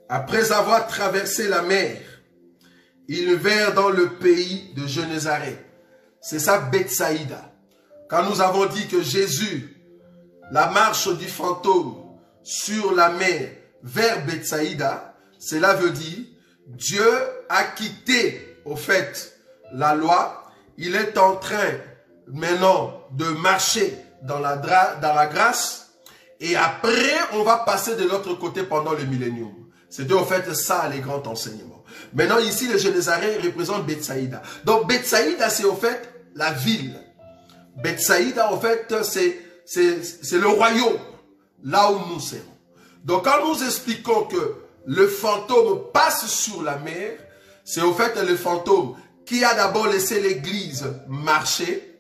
Après avoir traversé la mer, ils vinrent dans le pays de Génézareth. C'est ça Bethsaïda. Quand nous avons dit que Jésus, la marche du fantôme sur la mer vers Bethsaïda, cela veut dire Dieu a quitté au fait la loi. Il est en train maintenant de marcher dans la grâce et après on va passer de l'autre côté pendant le millénium. C'était au fait ça les grands enseignements. Maintenant ici le Génézareth représente Bethsaïda. Donc Bethsaïda c'est au fait la ville. Bethsaïda, en fait, c'est le royaume. là où nous serons. Donc quand nous expliquons que le fantôme passe sur la mer, c'est au fait le fantôme qui a d'abord laissé l'église marcher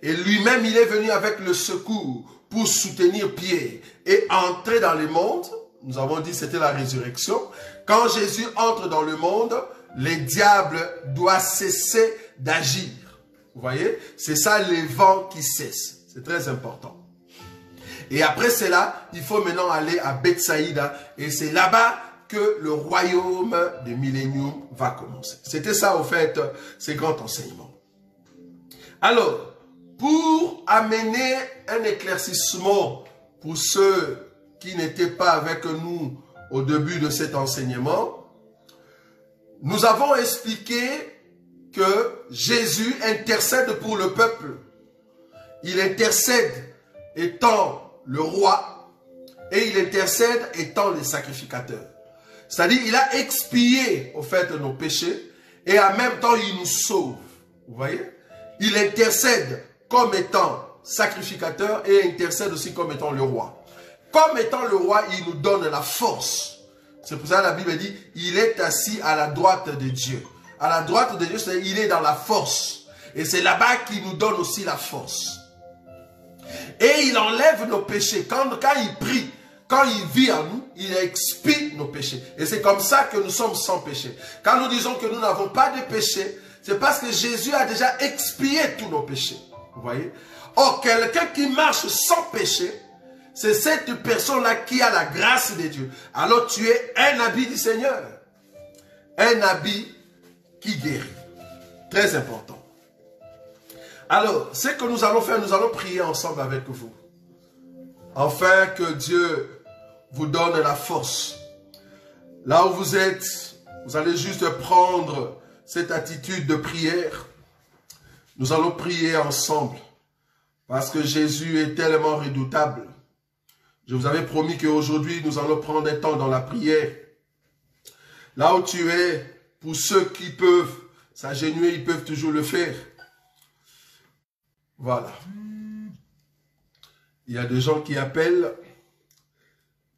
et lui-même il est venu avec le secours pour soutenir Pierre et entrer dans le monde. Nous avons dit c'était la résurrection. Quand Jésus entre dans le monde, les diables doivent cesser d'agir. Vous voyez? C'est ça les vents qui cessent. C'est très important. Et après cela, il faut maintenant aller à Bethsaïda et c'est là-bas que le royaume du millénium va commencer. C'était ça au fait, ces grands enseignements. Alors, pour amener un éclaircissement pour ceux qui n'étaient pas avec nous au début de cet enseignement, nous avons expliqué que Jésus intercède pour le peuple. Il intercède étant le roi et il intercède étant le sacrificateur. C'est-à-dire il a expié au fait nos péchés et en même temps il nous sauve. Vous voyez? Il intercède comme étant sacrificateur et intercède aussi comme étant le roi. Comme étant le roi, il nous donne la force. C'est pour ça que la Bible dit, il est assis à la droite de Dieu. À la droite de Dieu, c'est-à-dire il est dans la force. Et c'est là-bas qu'il nous donne aussi la force. Et il enlève nos péchés. Quand il prie, quand il vit en nous, il expie nos péchés. Et c'est comme ça que nous sommes sans péché. Quand nous disons que nous n'avons pas de péché, c'est parce que Jésus a déjà expié tous nos péchés. Vous voyez? Or, quelqu'un qui marche sans péché, c'est cette personne-là qui a la grâce de Dieu. Alors tu es un habit du Seigneur. Un habit qui guérit. Très important. Alors, ce que nous allons faire, nous allons prier ensemble avec vous. Afin que Dieu vous donne la force. Là où vous êtes, vous allez juste prendre cette attitude de prière. Nous allons prier ensemble. Parce que Jésus est tellement redoutable. Je vous avais promis qu'aujourd'hui, nous allons prendre un temps dans la prière. Là où tu es, pour ceux qui peuvent s'agenouiller, ils peuvent toujours le faire. Voilà. Il y a des gens qui appellent.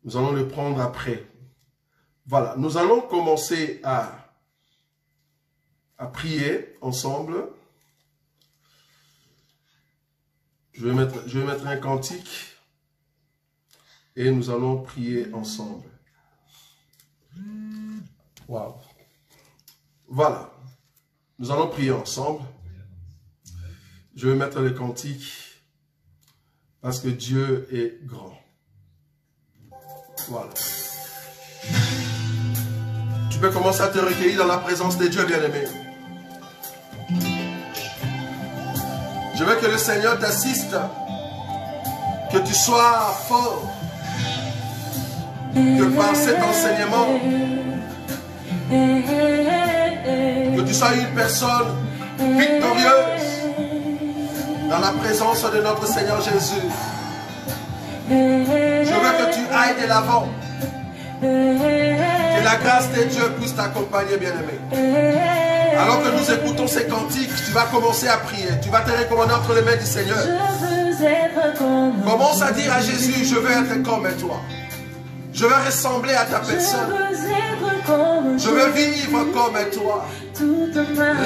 Nous allons le prendre après. Voilà. Nous allons commencer à prier ensemble. Je vais mettre un cantique. Et nous allons prier ensemble. Wow. Voilà. Nous allons prier ensemble. Je vais mettre le cantique parce que Dieu est grand. Voilà. Tu peux commencer à te recueillir dans la présence de Dieu, bien-aimé. Je veux que le Seigneur t'assiste, que tu sois fort, que par cet enseignement, que tu sois une personne victorieuse dans la présence de notre Seigneur Jésus. Je veux que tu ailles de l'avant. Que la grâce de Dieu puisse t'accompagner, bien-aimé. Alors que nous écoutons ces cantiques, tu vas commencer à prier. Tu vas te recommander entre les mains du Seigneur. Commence à dire à Jésus, je veux être comme toi. Je veux ressembler à ta personne. Je veux vivre comme toi.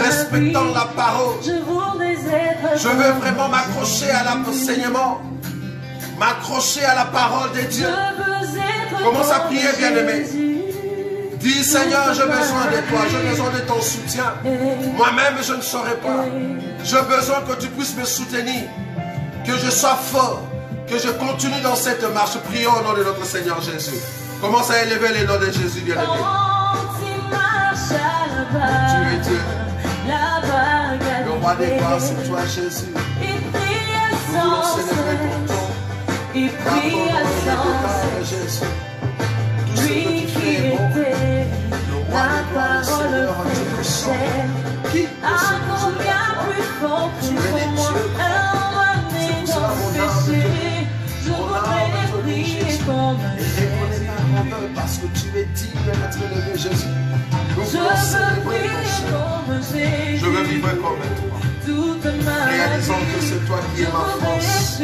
Respectant la parole. Je veux vraiment m'accrocher à l'enseignement. M'accrocher à la parole de Dieu. Commence à prier, bien-aimé. Dis, Seigneur, j'ai besoin de toi. J'ai besoin de ton soutien. Moi-même, je ne saurais pas. J'ai besoin que tu puisses me soutenir. Que je sois fort. Que je continue dans cette marche. Prions au nom de notre Seigneur Jésus. Commence à élever les noms de Jésus, bien-aimé. Tu es Dieu. Le roi des gloires, c'est toi, Jésus. Nous voulons célébrer ton nom. Jésus. Tout ce que tu fais est bon. Le roi des gloires, le Seigneur, Dieu puissant. Qui peut s'opposer à toi? Tu es des dieux. C'est pour cela mon âme te loue. Mon âme te loue, Jésus. Et reconnais ta grandeur parce que tu es digne d'être élevé, Jésus. Nous voulons célébrer ton Seigneur. Je veux vivre comme toi. réalisant que c'est toi qui es ma force.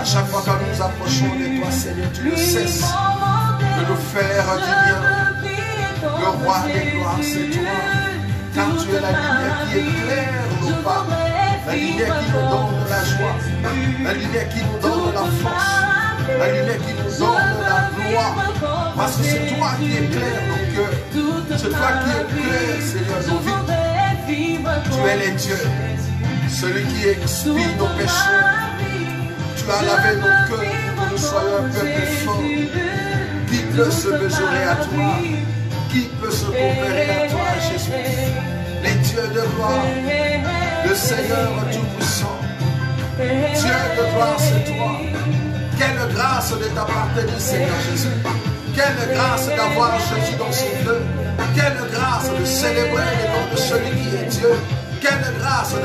À chaque fois que nous nous approchons de toi, Seigneur, tu ne cesses de nous faire du bien. Le roi des gloires, c'est toi. Car tu es la lumière qui éclaire nos pas. La lumière qui nous donne la joie. La lumière qui nous donne la force. La lumière qui nous donne la gloire. Parce que c'est toi qui éclaires nos cœurs. C'est toi qui éclaires, Seigneur, nos vies. Tu es le Dieu, celui qui expie nos péchés. Tu as lavé nos cœurs pour que nous soyons un peuple fort. Qui peut se mesurer à toi? Qui peut se comparer à toi, Jésus? Les dieux de gloire, le Seigneur Tout-Puissant. Dieu de gloire, c'est toi. Quelle grâce de t'appartenir, Seigneur Jésus. Quelle grâce d'avoir Jésus dans son cœur. Quelle grâce de célébrer le nom de celui qui est Dieu. Quelle grâce de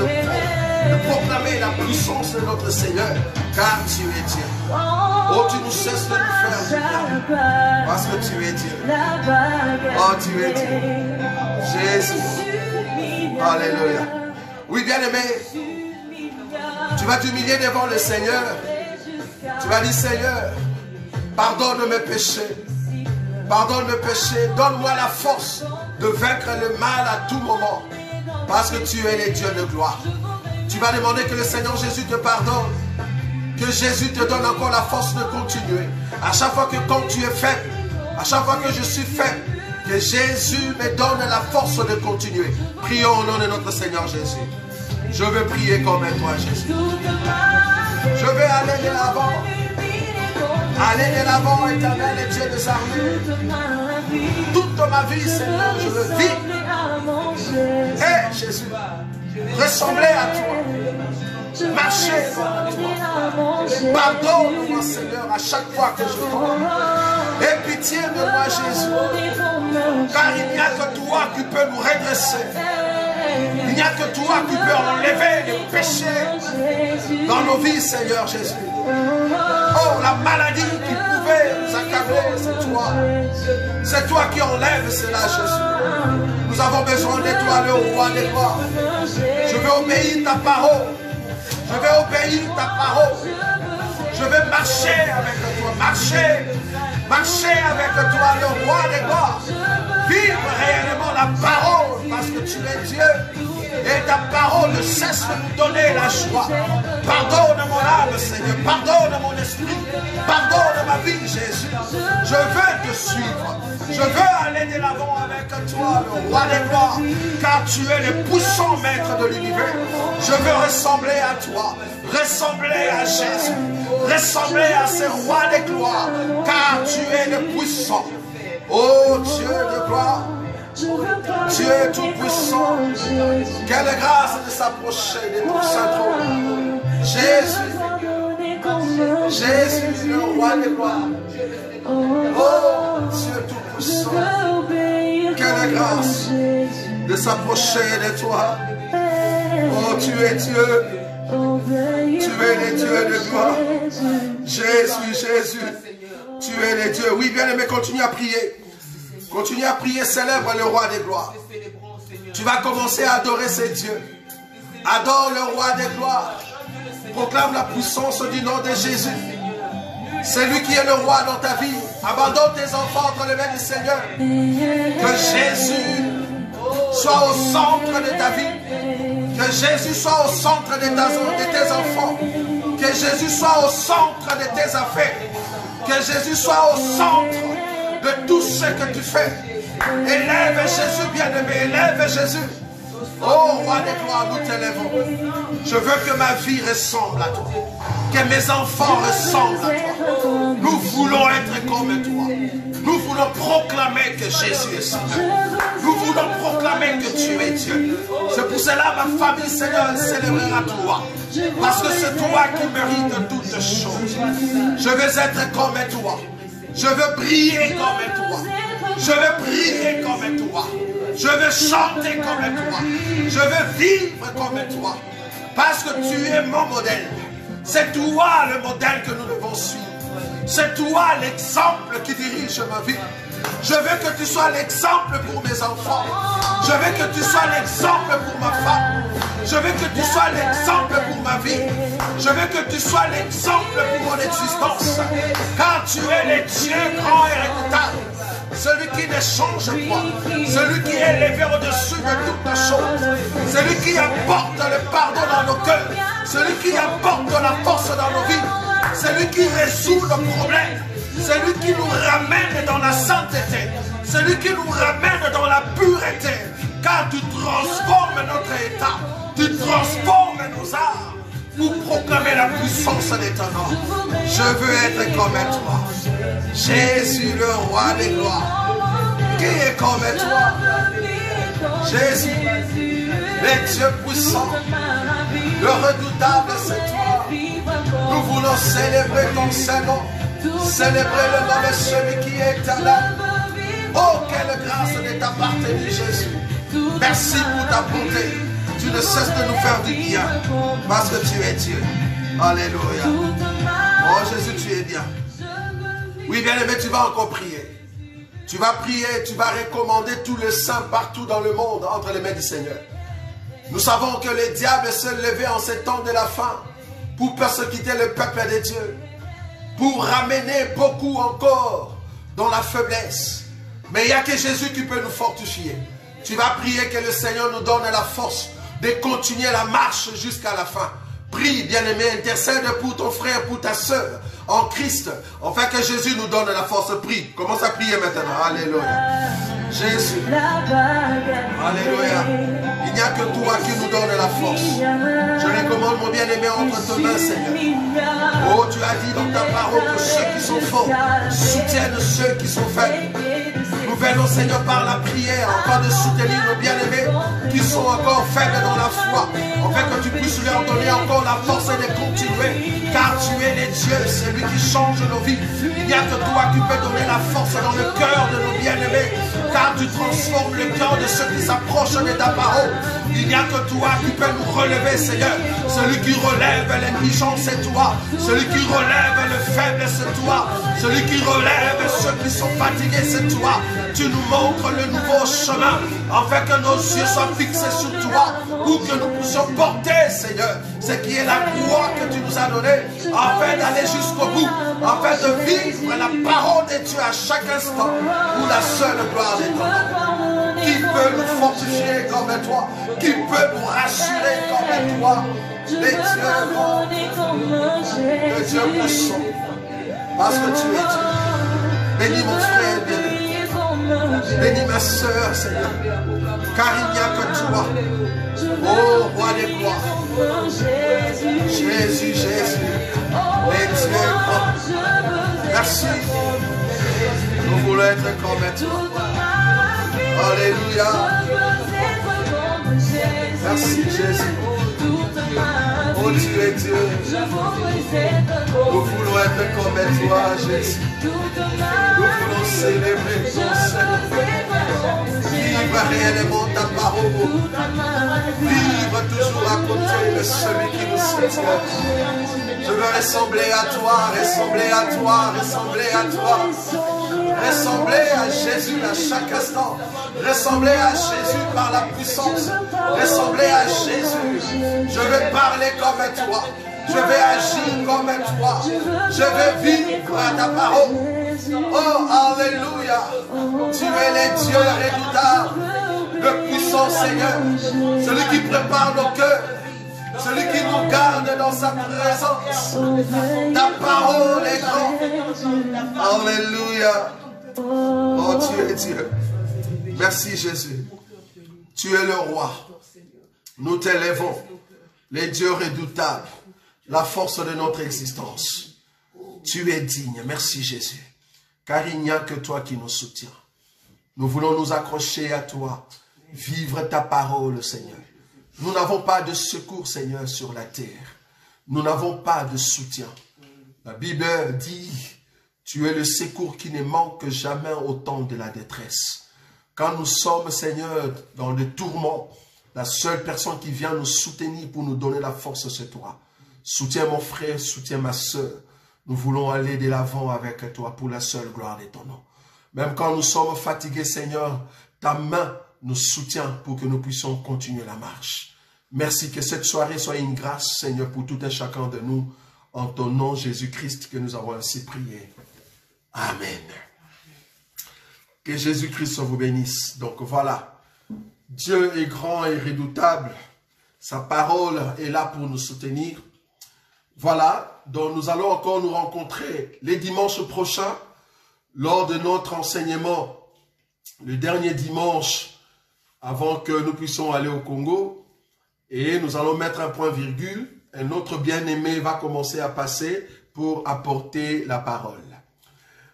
proclamer la puissance de notre Seigneur. Car tu es Dieu. Oh, tu nous cesses de nous faire du bien. Parce que tu es Dieu. Oh, tu es Dieu. Jésus. Alléluia. Oui, bien-aimé. Tu vas t'humilier devant le Seigneur. Tu vas dire, Seigneur, pardonne mes péchés. Pardonne mes péchés. Donne-moi la force de vaincre le mal à tout moment. Parce que tu es le Dieu de gloire. Tu vas demander que le Seigneur Jésus te pardonne. Que Jésus te donne encore la force de continuer. À chaque fois que quand tu es faible, à chaque fois que je suis faible, que Jésus me donne la force de continuer. Prions au nom de notre Seigneur Jésus. Je veux prier comme toi, Jésus. Je vais aller de l'avant. Aller de l'avant, éternel Dieu des armées. Toute ma vie, Seigneur, je veux vivre. Hé, Jésus, ressembler à toi. Marcher devant toi. Pardonne-moi, Seigneur, à chaque fois que je tombe. Aie pitié de moi, Jésus. Car il n'y a que toi qui peux nous redresser. Il n'y a que toi qui peux enlever les péchés dans nos vies, Seigneur Jésus. Oh, la maladie qui pouvait nous accabler, c'est toi. C'est toi qui enlèves cela, Jésus. Nous avons besoin de toi, le roi des gloires. Je veux obéir ta parole. Je vais obéir ta parole. Je vais marcher avec toi. Marcher avec toi, le roi des gloires. Vivre réellement la parole parce que tu es Dieu. Et ta parole ne cesse de nous donner la joie. Pardonne mon âme, Seigneur. Pardonne mon esprit. Pardonne ma vie, Jésus. Je veux te suivre. Je veux aller de l'avant avec toi, le roi des gloires. Car tu es le puissant maître de l'univers. Je veux ressembler à toi. Ressembler à Jésus. Ressembler à ce roi des gloires. Car tu es le puissant. Oh Dieu de gloire. Dieu est tout puissant. Quelle grâce de s'approcher de ton Saint-Trône. Jésus, le roi des gloires. Oh Dieu tout puissant. Quelle grâce de s'approcher de toi. Oh, tu es Dieu. Tu es le Dieu de gloire. Jésus, tu es le Dieu. Oui, bien aimé, continue à prier. Continue à prier, célèbre le roi des gloires. Tu vas commencer à adorer ces dieux. Adore le roi des gloires. Proclame la puissance du nom de Jésus. C'est lui qui est le roi dans ta vie. Abandonne tes enfants entre les mains du Seigneur. Que Jésus soit au centre de ta vie. Que Jésus soit au centre de tes enfants. Que Jésus soit au centre de tes affaires. Que Jésus soit au centre de tout ce que tu fais. Élève Jésus, bien-aimé, élève Jésus. Oh, roi des gloires, nous t'élèvons. Je veux que ma vie ressemble à toi. Que mes enfants ressemblent à toi. Nous voulons être comme toi. Nous voulons proclamer que Jésus est Seigneur. Nous voulons proclamer que tu es Dieu. C'est pour cela, ma famille, Seigneur, célébrera toi. Parce que c'est toi qui mérites toutes choses. Je veux être comme toi. Je veux briller comme toi. Je veux prier comme toi. Je veux chanter comme toi. Je veux vivre comme toi. Parce que tu es mon modèle. C'est toi le modèle que nous devons suivre. C'est toi l'exemple qui dirige ma vie. Je veux que tu sois l'exemple pour mes enfants. Je veux que tu sois l'exemple pour ma femme. Je veux que tu sois l'exemple pour ma vie. Je veux que tu sois l'exemple pour mon existence. Car tu es le Dieu grand et redoutable. Celui qui ne change pas. Celui qui est élevé au-dessus de toutes choses. Celui qui apporte le pardon dans nos cœurs. Celui qui apporte la force dans nos vies. Celui qui résout nos problèmes. Celui qui nous ramène dans la sainteté. Celui qui nous ramène dans la pureté. Car tu transformes notre état. Tu transformes nos âmes pour proclamer la puissance de ton nom. Je veux être comme toi. Jésus, le roi des gloires. Qui est comme toi? Jésus, le Dieu puissant. Le redoutable, c'est toi. Nous voulons célébrer ton Saint-Nom. Célébrer le nom de celui qui est éternel. Oh, quelle grâce de t'appartenir, Jésus. Merci pour ta bonté. Tu ne cesses de nous faire du bien parce que tu es Dieu. Alléluia. Oh Jésus, tu es bien. Oui, bien-aimé, tu vas encore prier. Tu vas prier, tu vas recommander tous les saints partout dans le monde entre les mains du Seigneur. Nous savons que le diable s'est levé en ces temps de la fin pour persécuter le peuple de Dieu, pour ramener beaucoup encore dans la faiblesse. Mais il n'y a que Jésus qui peut nous fortifier. Tu vas prier que le Seigneur nous donne la force de continuer la marche jusqu'à la fin. Prie, bien-aimé, intercède pour ton frère, pour ta soeur en Christ, afin que Jésus nous donne la force. Prie, commence à prier maintenant. Alléluia. Jésus. Alléluia. Il n'y a que toi qui nous donne la force. Je recommande mon bien-aimé entre tes mains, Seigneur. Oh, tu as dit dans ta parole que ceux qui sont forts soutiennent ceux qui sont faibles. Nous venons, Seigneur, par la prière, encore de soutenir nos bien-aimés qui sont encore faibles dans la foi, afin que tu puisses leur donner encore la force de continuer, car tu es le Dieu, c'est lui qui change nos vies. Il n'y a que toi qui peux donner la force dans le cœur de nos bien-aimés, car tu transformes le cœur de ceux qui s'approchent de ta parole. Il n'y a que toi qui peux nous relever, Seigneur. Celui qui relève l'indigent, c'est toi. Celui qui relève le faible, c'est toi. Celui qui relève ceux qui sont fatigués, c'est toi. Tu nous montres le nouveau chemin, afin que nos yeux soient fixés sur toi, pour que nous puissions porter, Seigneur, ce qui est la croix que tu nous as donnée, afin d'aller jusqu'au bout, afin de vivre la parole de Dieu à chaque instant, pour la seule gloire de ton nom. Qui peut nous fortifier comme toi? Qui peut nous rassurer comme toi? Les dieux grands, le Dieu puissant, parce que tu es Dieu. Bénis mon frère bien-aimé. Bénis ma soeur, Seigneur, car il n'y a que toi. Oh, roi des gloires. Jésus, Jésus, les dieux grands. Merci. Nous voulons être comme toi. Alléluia. Merci Jésus. Oh, tu es Dieu. Nous voulons être comme toi, Jésus. Nous voulons célébrer ton Seigneur. Vivre réellement ta parole. Vivre toujours à côté de celui qui nous soutient. Je veux ressembler à toi, ressembler à toi, ressembler à toi. Ressembler à Jésus à chaque instant. Ressembler à Jésus par la puissance. Ressembler à Jésus. Je veux parler comme toi. Je vais agir comme toi. Je vais vivre à ta parole. Oh, alléluia. Tu es le Dieu redoutable, le puissant Seigneur. Celui qui prépare nos cœurs. Celui qui nous garde dans sa présence. Ta parole est grande. Alléluia. Oh, tu es Dieu. Merci Jésus. Tu es le roi. Nous t'élèvons. Les dieux redoutables. La force de notre existence. Tu es digne. Merci Jésus. Car il n'y a que toi qui nous soutiens. Nous voulons nous accrocher à toi. Vivre ta parole, Seigneur. Nous n'avons pas de secours, Seigneur, sur la terre. Nous n'avons pas de soutien. La Bible dit, tu es le secours qui ne manque jamais au temps de la détresse. Quand nous sommes, Seigneur, dans le tourment, la seule personne qui vient nous soutenir pour nous donner la force, c'est toi. Soutiens mon frère, soutiens ma soeur. Nous voulons aller de l'avant avec toi pour la seule gloire de ton nom. Même quand nous sommes fatigués, Seigneur, ta main nous soutient pour que nous puissions continuer la marche. Merci que cette soirée soit une grâce, Seigneur, pour tout un chacun de nous. En ton nom, Jésus-Christ, que nous avons ainsi prié. Amen. Que Jésus-Christ vous bénisse. Donc voilà, Dieu est grand et redoutable. Sa parole est là pour nous soutenir. Voilà, donc nous allons encore nous rencontrer les dimanches prochains lors de notre enseignement, le dernier dimanche avant que nous puissions aller au Congo. Et nous allons mettre un point virgule. Un autre bien-aimé va commencer à passer pour apporter la parole.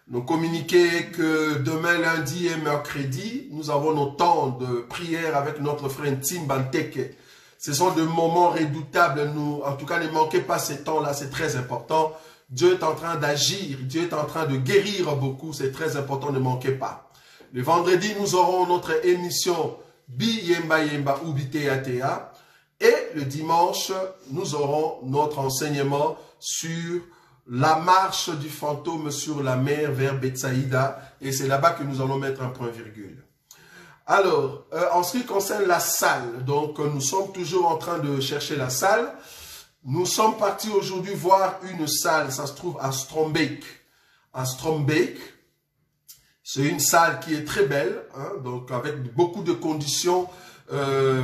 Nous communiquer que demain, lundi et mercredi, nous avons nos temps de prière avec notre frère Tim Banteke. Ce sont des moments redoutables. En tout cas, ne manquez pas ces temps-là, c'est très important. Dieu est en train d'agir, Dieu est en train de guérir beaucoup, c'est très important, ne manquez pas. Le vendredi, nous aurons notre émission Bi Yemba Yemba Ubite Atea. Et le dimanche, nous aurons notre enseignement sur la marche du fantôme sur la mer vers Bethsaïda. Et c'est là-bas que nous allons mettre un point virgule. Alors, en ce qui concerne la salle, donc nous sommes toujours en train de chercher la salle. Nous sommes partis aujourd'hui voir une salle, ça se trouve à Strombeek. À Strombeek, c'est une salle qui est très belle, hein, donc avec beaucoup de conditions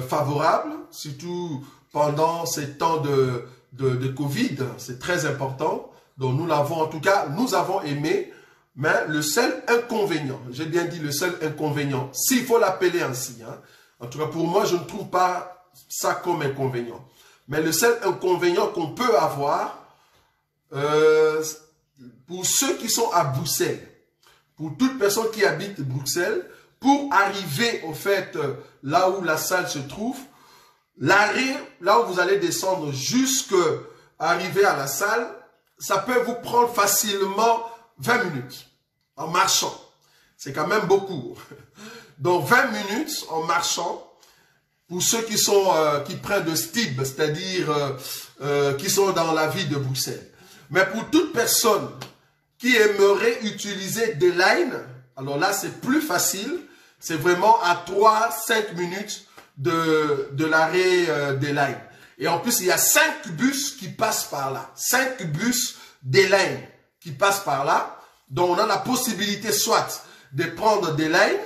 favorables, surtout pendant ces temps de Covid, c'est très important. Donc nous l'avons, en tout cas, nous avons aimé, mais le seul inconvénient, j'ai bien dit le seul inconvénient, s'il faut l'appeler ainsi, hein, en tout cas pour moi, je ne trouve pas ça comme inconvénient. Mais le seul inconvénient qu'on peut avoir, pour ceux qui sont à Bruxelles, pour toute personne qui habite Bruxelles, pour arriver au fait là où la salle se trouve, l'arrêt, là où vous allez descendre jusqu'à arriver à la salle, ça peut vous prendre facilement 20 minutes en marchant. C'est quand même beaucoup. Donc 20 minutes en marchant, pour ceux qui sont qui prennent de Stib, c'est-à-dire qui sont dans la ville de Bruxelles. Mais pour toute personne qui aimerait utiliser des lines, alors là c'est plus facile, c'est vraiment à 3-5 minutes de l'arrêt des lines. Et en plus il y a 5 bus qui passent par là, 5 bus des lines qui passent par là, donc on a la possibilité soit de prendre des lines,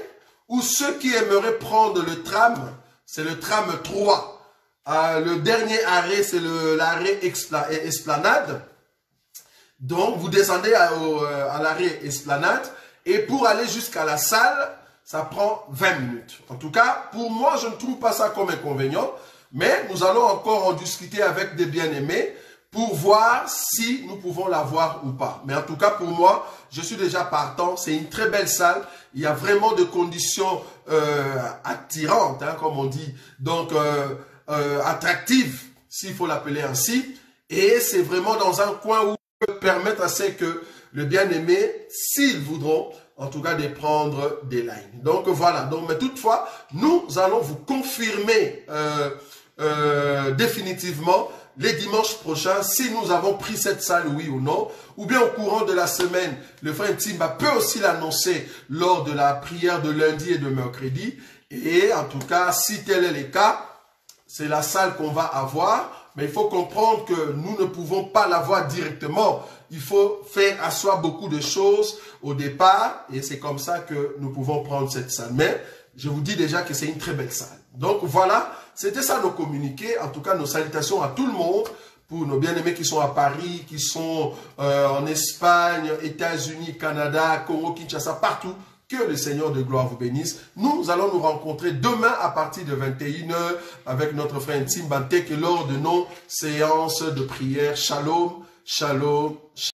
ou ceux qui aimeraient prendre le tram, c'est le tram 3. Le dernier arrêt, c'est l'arrêt Esplanade. Donc, vous descendez à l'arrêt Esplanade. Et pour aller jusqu'à la salle, ça prend 20 minutes. En tout cas, pour moi, je ne trouve pas ça comme inconvénient. Mais nous allons encore en discuter avec des bien-aimés pour voir si nous pouvons l'avoir ou pas. Mais en tout cas, pour moi, je suis déjà partant. C'est une très belle salle. Il y a vraiment des conditions attirantes, hein, comme on dit. Donc, attractives, s'il faut l'appeler ainsi. Et c'est vraiment dans un coin où on peut permettre à ce que le bien-aimé, s'ils voudront, en tout cas, de prendre des lines. Donc, voilà. Donc, mais toutefois, nous allons vous confirmer définitivement les dimanches prochains, si nous avons pris cette salle, oui ou non, ou bien au courant de la semaine, le frère Timba peut aussi l'annoncer lors de la prière de lundi et de mercredi. Et en tout cas, si tel est le cas, c'est la salle qu'on va avoir. Mais il faut comprendre que nous ne pouvons pas l'avoir directement. Il faut faire asseoir beaucoup de choses au départ. Et c'est comme ça que nous pouvons prendre cette salle. Mais je vous dis déjà que c'est une très belle salle. Donc voilà. C'était ça nos communiqués, en tout cas nos salutations à tout le monde, pour nos bien-aimés qui sont à Paris, qui sont en Espagne, États-Unis, Canada, Congo, Kinshasa, partout. Que le Seigneur de gloire vous bénisse. Nous allons nous rencontrer demain à partir de 21 h avec notre frère Tim Banteke lors de nos séances de prière. Shalom, shalom, shalom.